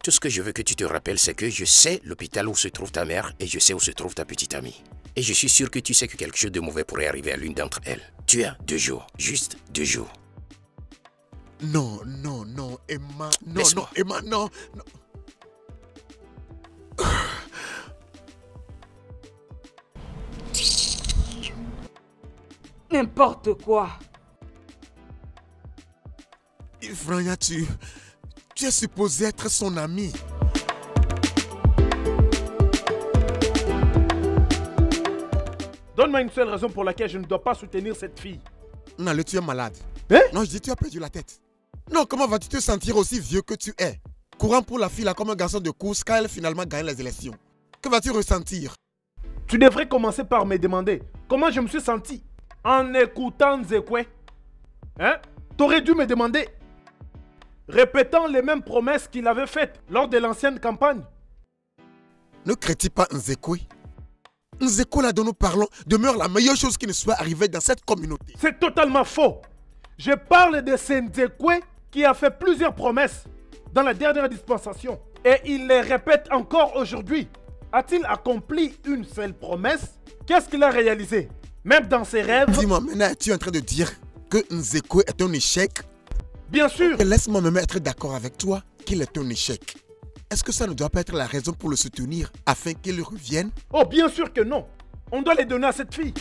Tout ce que je veux que tu te rappelles, c'est que je sais l'hôpital où se trouve ta mère et je sais où se trouve ta petite amie. Et je suis sûr que tu sais que quelque chose de mauvais pourrait arriver à l'une d'entre elles. Tu as 2 jours, juste 2 jours. Non, Emma, non, Emma, non. N'importe quoi. Frania, tu es supposé être son ami. Donne-moi une seule raison pour laquelle je ne dois pas soutenir cette fille. Non, tu es malade. Hein? Non, je dis tu as perdu la tête. Non, comment vas-tu te sentir aussi vieux que tu es? Courant pour la fille là comme un garçon de course quand elle finalement gagne les élections. Que vas-tu ressentir? Tu devrais commencer par me demander comment je me suis senti en écoutant Nzekwe. Hein? T'aurais dû me demander, répétant les mêmes promesses qu'il avait faites lors de l'ancienne campagne. Ne crée-t-il pas Nzekwe? Nzekwe là dont nous parlons demeure la meilleure chose qui ne soit arrivée dans cette communauté. C'est totalement faux. Je parle de ce Nzekwe qui a fait plusieurs promesses dans la dernière dispensation. Et il les répète encore aujourd'hui. A-t-il accompli une seule promesse? Qu'est-ce qu'il a réalisé? Même dans ses rêves? Dis-moi, maintenant, tu es en train de dire que Nzekwe est un échec? Bien sûr. Laisse-moi me mettre d'accord avec toi qu'il est un échec. Est-ce que ça ne doit pas être la raison pour le soutenir afin qu'il revienne? Oh, bien sûr que non. On doit les donner à cette fille.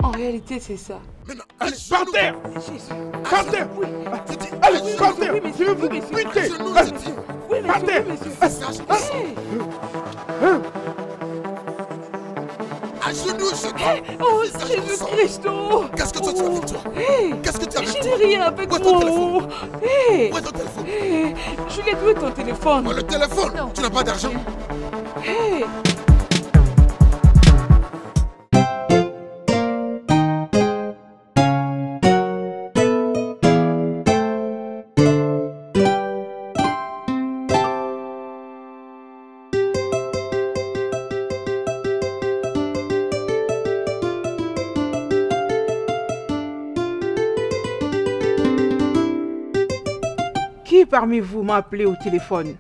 En réalité, c'est ça. Maintenant, Allez, par terre! Jésus. Par terre! Oui. Allez, par terre! Oui, monsieur. Je vais vous Oui, monsieur. buter! Oui, Par terre! monsieur. Hey. à genoux, je dis. Oh, Jésus-Christ! Qu'est-ce que toi tu as avec toi? Hey. Qu'est-ce que tu as avec Je toi? n'ai rien avec Où est ton moi. téléphone? Hey. Où est ton téléphone? Hey. Juliette, où est ton téléphone? Oh, le téléphone. Non. Tu n'as pas d'argent? Hey. parmi vous m'a appelé au téléphone?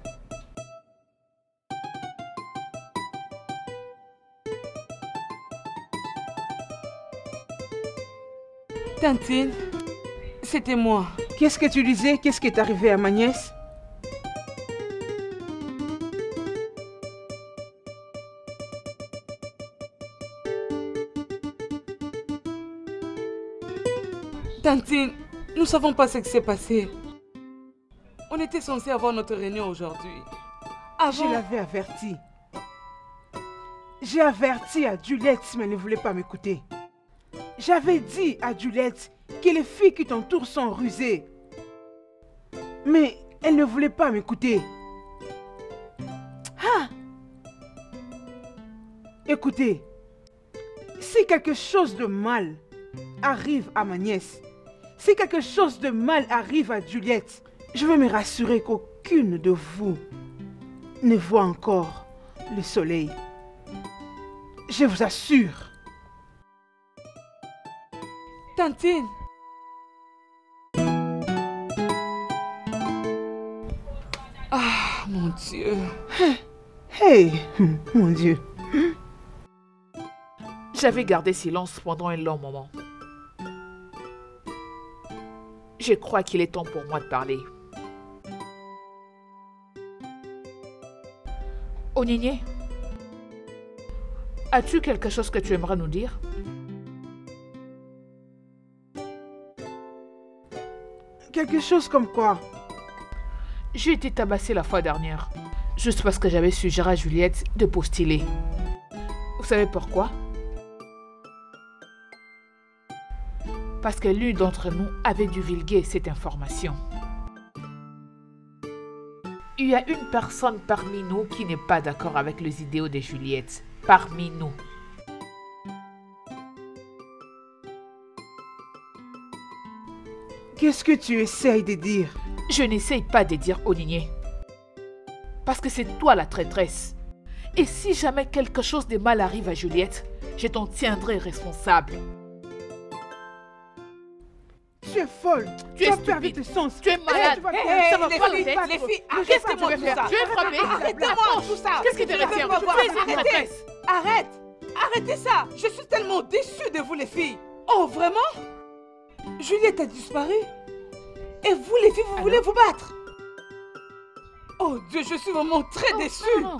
Tantine, c'était moi. Qu'est-ce que tu disais? Qu'est-ce qui est arrivé à ma nièce? Tantine, nous savons pas ce qui s'est passé. On était censé avoir notre réunion aujourd'hui. Je l'avais averti. J'ai averti à Juliette, mais elle ne voulait pas m'écouter. J'avais dit à Juliette que les filles qui t'entourent sont rusées. Mais elle ne voulait pas m'écouter. Ah! Écoutez, si quelque chose de mal arrive à ma nièce, si quelque chose de mal arrive à Juliette, je veux me rassurer qu'aucune de vous ne voit encore le soleil. Je vous assure. Tantine. Ah, mon Dieu. Hey, mon Dieu. J'avais gardé silence pendant un long moment. Je crois qu'il est temps pour moi de parler. Onyinye, as-tu quelque chose que tu aimerais nous dire? Quelque chose comme quoi? J'ai été tabassée la fois dernière, juste parce que j'avais suggéré à Juliette de postuler. Vous savez pourquoi? Parce que l'une d'entre nous avait divulgué cette information. Il y a une personne parmi nous qui n'est pas d'accord avec les idéaux de Juliette. Parmi nous. Qu'est-ce que tu essayes de dire? Je n'essaye pas de dire Onyinye. Parce que c'est toi la traîtresse. Et si jamais quelque chose de mal arrive à Juliette, je t'en tiendrai responsable. Tu es folle. Tu es as perdu stupide. tes sens. Tu es malade. Hey, Ça va les pas filles, le faire. les filles, Qu'est-ce que tu arrêtez-moi veux tout faire? ça. Tu es frappé. Arrêtez-moi tout ça. Qu'est-ce qui te Je veux retient? pas voir. Tu es une Arrêtez. traîtresse. Arrête. Arrêtez ça. Je suis tellement déçue de vous les filles. Oh, vraiment? Juliette a disparu. Et vous les filles, vous voulez vous battre? Oh Dieu, je suis vraiment très déçue. Non,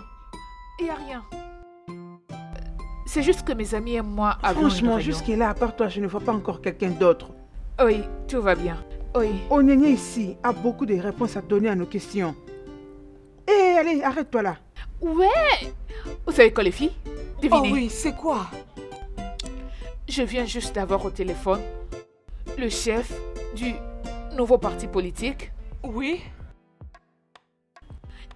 il n'y a rien. C'est juste que mes amis et moi avons une Franchement, réunion. jusque-là, à part toi, je ne vois pas encore quelqu'un d'autre. Oui, tout va bien. Oui. Onyinye ici a beaucoup de réponses à donner à nos questions. Eh, allez, arrête-toi là. Ouais. Vous savez quoi les filles? Devinez. Oh oui, c'est quoi? Je viens juste d'avoir au téléphone le chef du nouveau parti politique. Oui.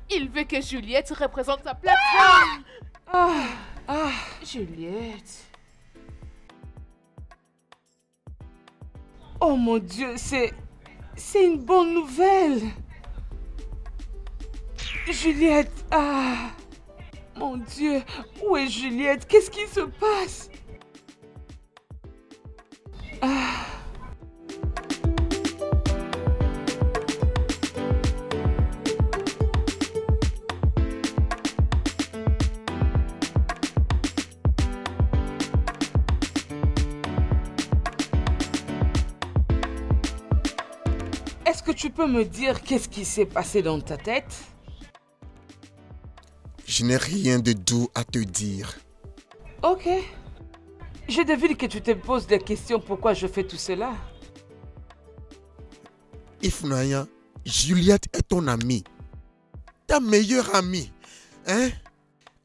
Il veut que Juliette représente sa plateforme. Ah. Juliette. Oh mon Dieu, c'est une bonne nouvelle. Juliette, mon Dieu, où est Juliette? Qu'est-ce qui se passe? Est-ce que tu peux me dire qu'est-ce qui s'est passé dans ta tête? Je n'ai rien de doux à te dire. Ok. Je devine que tu te poses des questions pourquoi je fais tout cela. Ifunanya, Juliette est ton amie. Ta meilleure amie. Hein?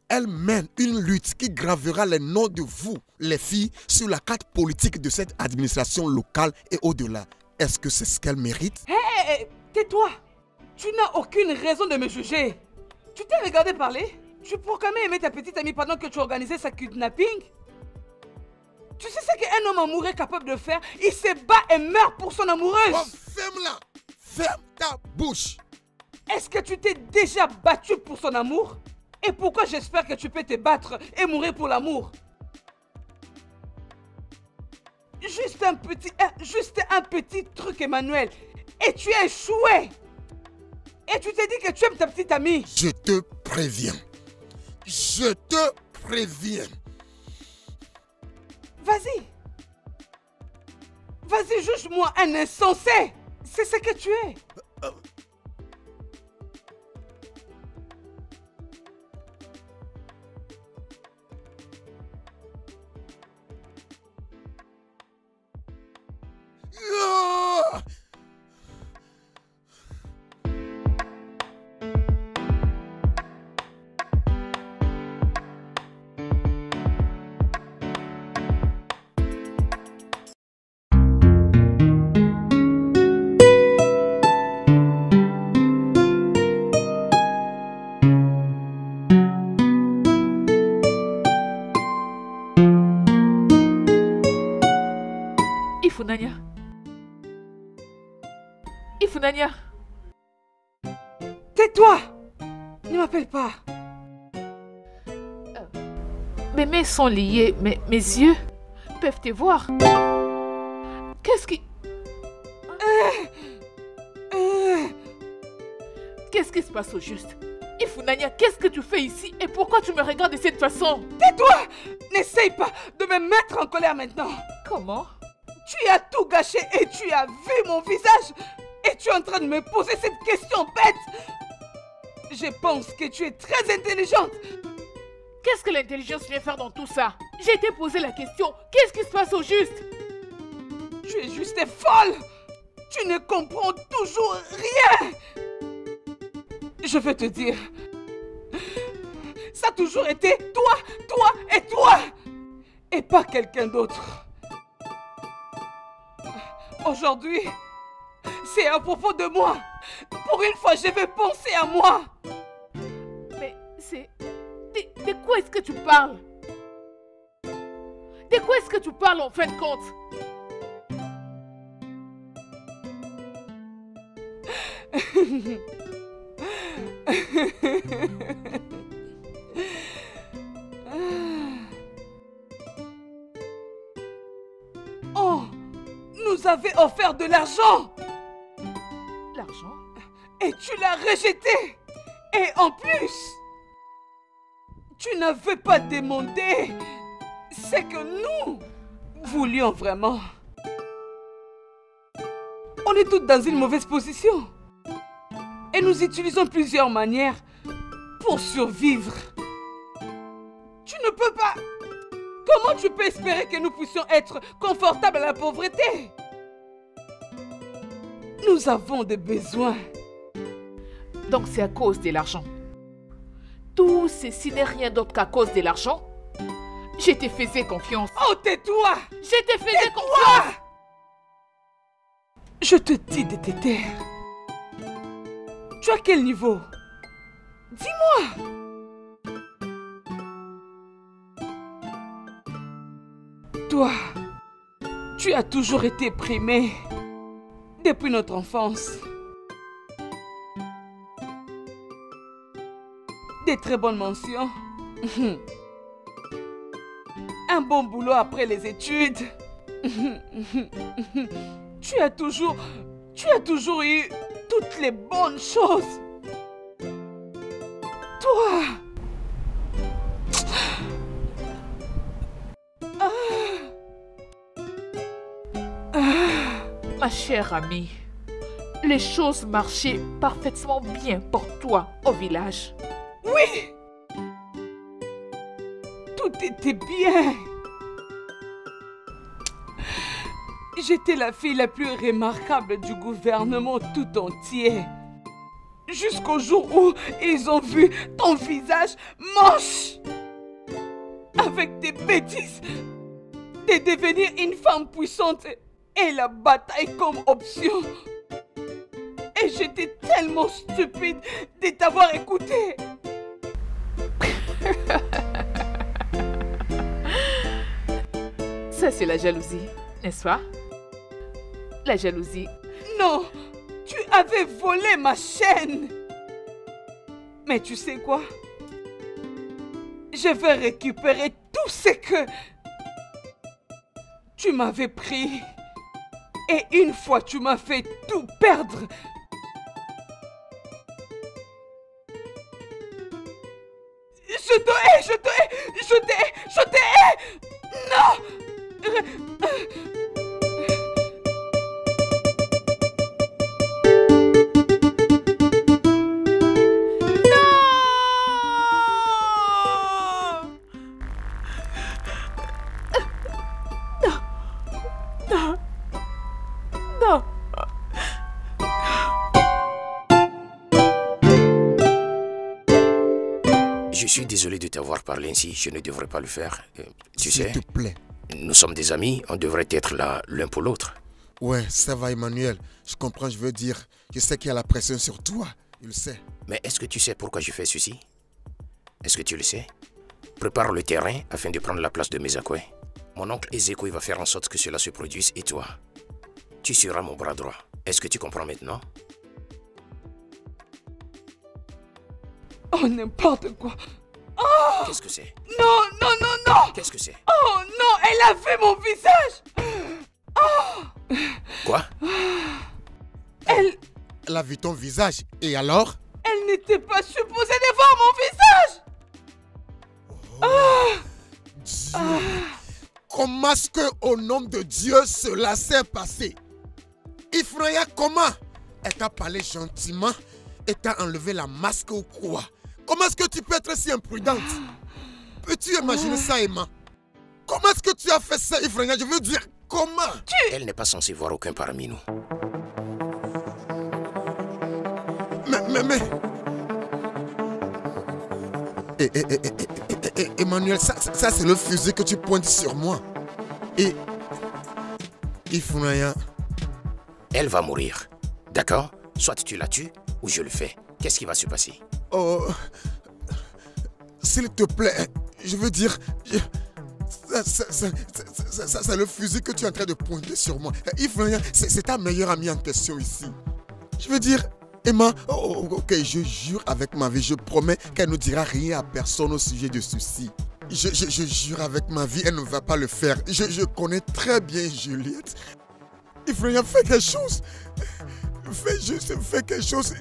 Elle mène une lutte qui gravera les noms de vous, les filles, sur la carte politique de cette administration locale et au-delà. Est-ce que c'est ce qu'elle mérite? Hé, tais-toi! Tu n'as aucune raison de me juger. Tu t'es regardé parler? Tu pourrais quand même aimer ta petite amie pendant que tu organisais sa kidnapping? Tu sais ce qu'un homme amoureux est capable de faire? Il se bat et meurt pour son amoureuse! Oh, ferme-la! Ferme ta bouche! Est-ce que tu t'es déjà battu pour son amour? Et pourquoi j'espère que tu peux te battre et mourir pour l'amour? Juste un petit truc, Emmanuel. Et tu as échoué. Et tu t'es dit que tu aimes ta petite amie. Je te préviens. Je te préviens. Vas-y. Vas-y, juge-moi un insensé. C'est ce que tu es. Ah! Ifunanya. Ifunanya. Tais-toi. Ne m'appelle pas. Mes mains sont liées, mais mes yeux peuvent te voir. Qu'est-ce qui... Qu'est-ce qui se passe au juste? Ifunanya, qu'est-ce que tu fais ici et pourquoi tu me regardes de cette façon? Tais-toi. N'essaye pas de me mettre en colère maintenant. Comment? Tu as tout gâché et tu as vu mon visage. Et tu es en train de me poser cette question bête. Je pense que tu es très intelligente. Qu'est-ce que l'intelligence vient faire dans tout ça? J'ai été posé la question. Qu'est-ce qui se passe au juste? Tu es juste folle. Tu ne comprends toujours rien. Je veux te dire, ça a toujours été toi, toi et toi. Et pas quelqu'un d'autre. Aujourd'hui, c'est à propos de moi. Pour une fois, je vais penser à moi. Mais c'est... De quoi est-ce que tu parles? De quoi est-ce que tu parles en fin de compte? Oh, nous avait offert de l'argent. L'argent? Et tu l'as rejeté. Et en plus, tu n'avais pas demandé ce que nous voulions vraiment. On est toutes dans une mauvaise position. Et nous utilisons plusieurs manières pour survivre. Tu ne peux pas... Comment tu peux espérer que nous puissions être confortables à la pauvreté? Nous avons des besoins. Donc c'est à cause de l'argent. Tout ceci n'est rien d'autre qu'à cause de l'argent. Je te faisais confiance. Oh, tais-toi! Je te faisais confiance! Je te dis de te taire. Tu as quel niveau? Dis-moi! Toi, tu as toujours été primé depuis notre enfance. Des très bonnes mentions. Un bon boulot après les études. Tu as toujours eu toutes les bonnes choses. Toi. Ma chère amie, les choses marchaient parfaitement bien pour toi au village. Oui! Tout était bien. J'étais la fille la plus remarquable du gouvernement tout entier. Jusqu'au jour où ils ont vu ton visage moche. Avec des bêtises. De devenir une femme puissante et la bataille comme option. Et j'étais tellement stupide de t'avoir écouté. Ça, c'est la jalousie, n'est-ce pas? La jalousie. Non, tu avais volé ma chaîne. Mais tu sais quoi? Je vais récupérer tout ce que tu m'avais pris. Et une fois tu m'as fait tout perdre, Je t'ai... Non. Je suis désolé de t'avoir parlé ainsi, je ne devrais pas le faire. Tu sais, S'il te plaît. nous sommes des amis, on devrait être là l'un pour l'autre. Ouais, ça va Emmanuel. Je comprends, je veux dire. Je sais qu'il y a la pression sur toi. Je le sais. Mais est-ce que tu sais pourquoi je fais ceci? Est-ce que tu le sais? Prépare le terrain afin de prendre la place de Mezakwe. Mon oncle Ezeko va faire en sorte que cela se produise et toi, tu seras mon bras droit. Est-ce que tu comprends maintenant? Oh, n'importe quoi. Qu'est-ce que c'est? Non, non, non, non. Qu'est-ce que c'est? Oh non, elle a vu mon visage. Quoi? Elle a vu ton visage. Et alors? Elle n'était pas supposée de voir mon visage. Dieu. Comment est-ce que, au nom de Dieu, cela s'est passé? Ifraya, comment? Elle t'a parlé gentiment et t'a enlevé la masque ou quoi? Comment est-ce que tu peux être si imprudente? Peux-tu imaginer ça, Emma? Comment est-ce que tu as fait ça, Ifraya? Je veux dire, comment? Elle n'est pas censée voir aucun parmi nous. Mais... Emmanuel, ça c'est le fusil que tu pointes sur moi. Et... Ifraya... Elle va mourir. D'accord? Soit tu la tues ou je le fais. Qu'est-ce qui va se passer? Oh... S'il te plaît, je veux dire... Ça, c'est le fusil que tu es en train de pointer sur moi. Ifraya, c'est ta meilleure amie en question ici. Je veux dire... Emma, ok, je jure avec ma vie, je promets qu'elle ne dira rien à personne au sujet de ceci. Je jure avec ma vie, elle ne va pas le faire. Je connais très bien Juliette. Ifraya, fais quelque chose. Fais quelque chose.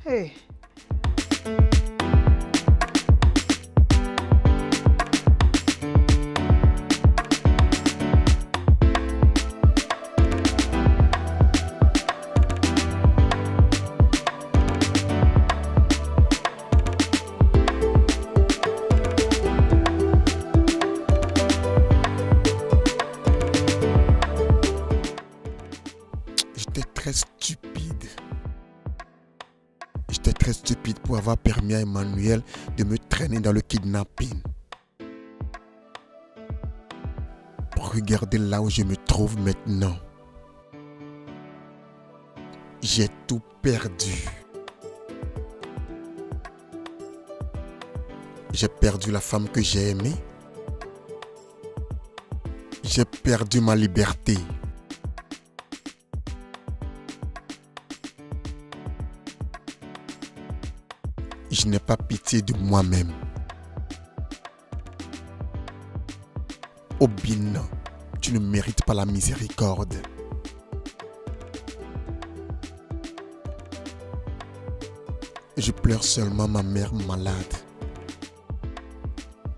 Hey. J'étais très stupide pour avoir permis à Emmanuel de me traîner dans le kidnapping. Regardez là où je me trouve maintenant. J'ai tout perdu. J'ai perdu la femme que j'ai aimée. J'ai perdu ma liberté. Je n'ai pas pitié de moi-même. Obine, tu ne mérites pas la miséricorde. Je pleure seulement ma mère malade.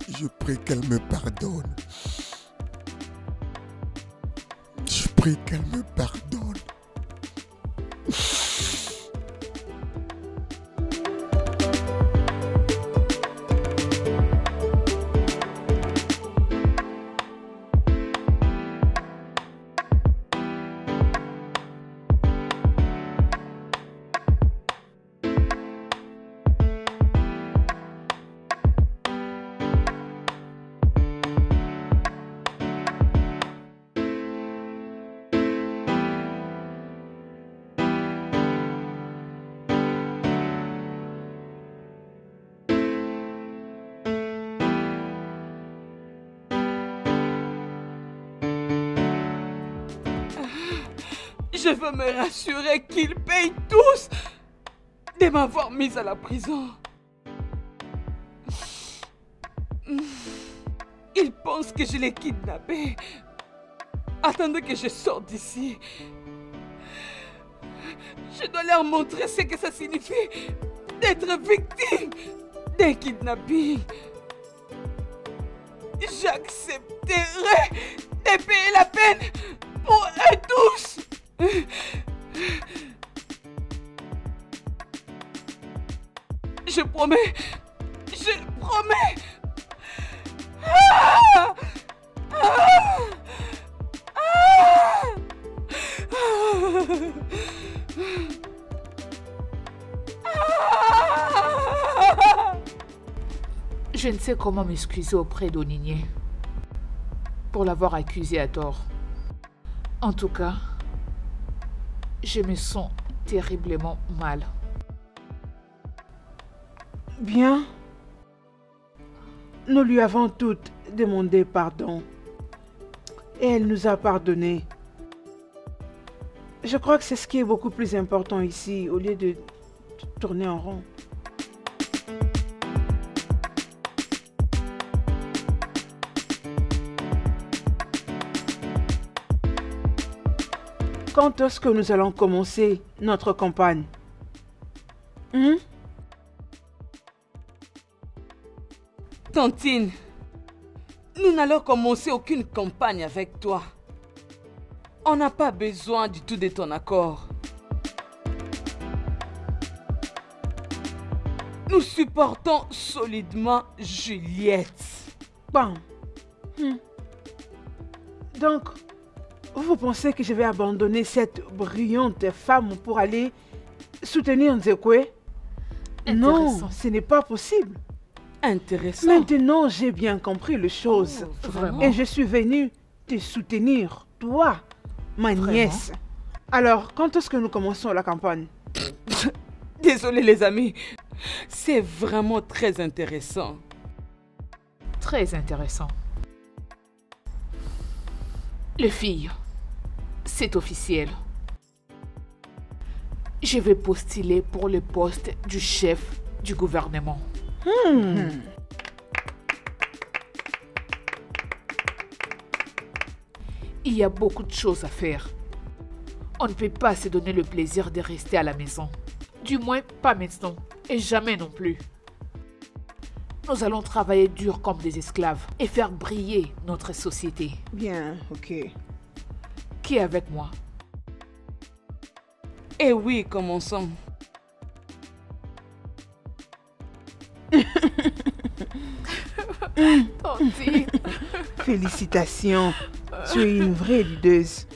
Je prie qu'elle me pardonne. Je prie qu'elle me pardonne. Je veux me rassurer qu'ils payent tous de m'avoir mise à la prison. Ils pensent que je l'ai kidnappé. Attendez que je sorte d'ici. Je dois leur montrer ce que ça signifie d'être victime d'un kidnapping. J'accepterai de payer la peine pour eux tous. Je promets. Je le promets. Ah! Ah! Ah! Je ne sais comment m'excuser auprès d'Onigné pour l'avoir accusé à tort. En tout cas, je me sens terriblement mal. Bien. Nous lui avons toutes demandé pardon. Et elle nous a pardonné. Je crois que c'est ce qui est beaucoup plus important ici, au lieu de tourner en rond. Quand est-ce que nous allons commencer notre campagne? Tantine, nous n'allons commencer aucune campagne avec toi. On n'a pas besoin du tout de ton accord. Nous supportons solidement Juliette. Bon. Donc, vous pensez que je vais abandonner cette brillante femme pour aller soutenir Nzekwe? Non, ce n'est pas possible. Intéressant. Maintenant, j'ai bien compris les choses. Vraiment? Et je suis venue te soutenir, toi, ma nièce. Alors, quand est-ce que nous commençons la campagne? Désolé les amis, c'est vraiment très intéressant. Très intéressant. Les filles, c'est officiel. Je vais postuler pour le poste du chef du gouvernement. Il y a beaucoup de choses à faire. On ne peut pas se donner le plaisir de rester à la maison. Du moins, pas maintenant. Et jamais non plus. Nous allons travailler dur comme des esclaves et faire briller notre société. Bien, ok. Qui est avec moi? Eh oui, commençons. Tantine. Félicitations. Tu es une vraie leaduse.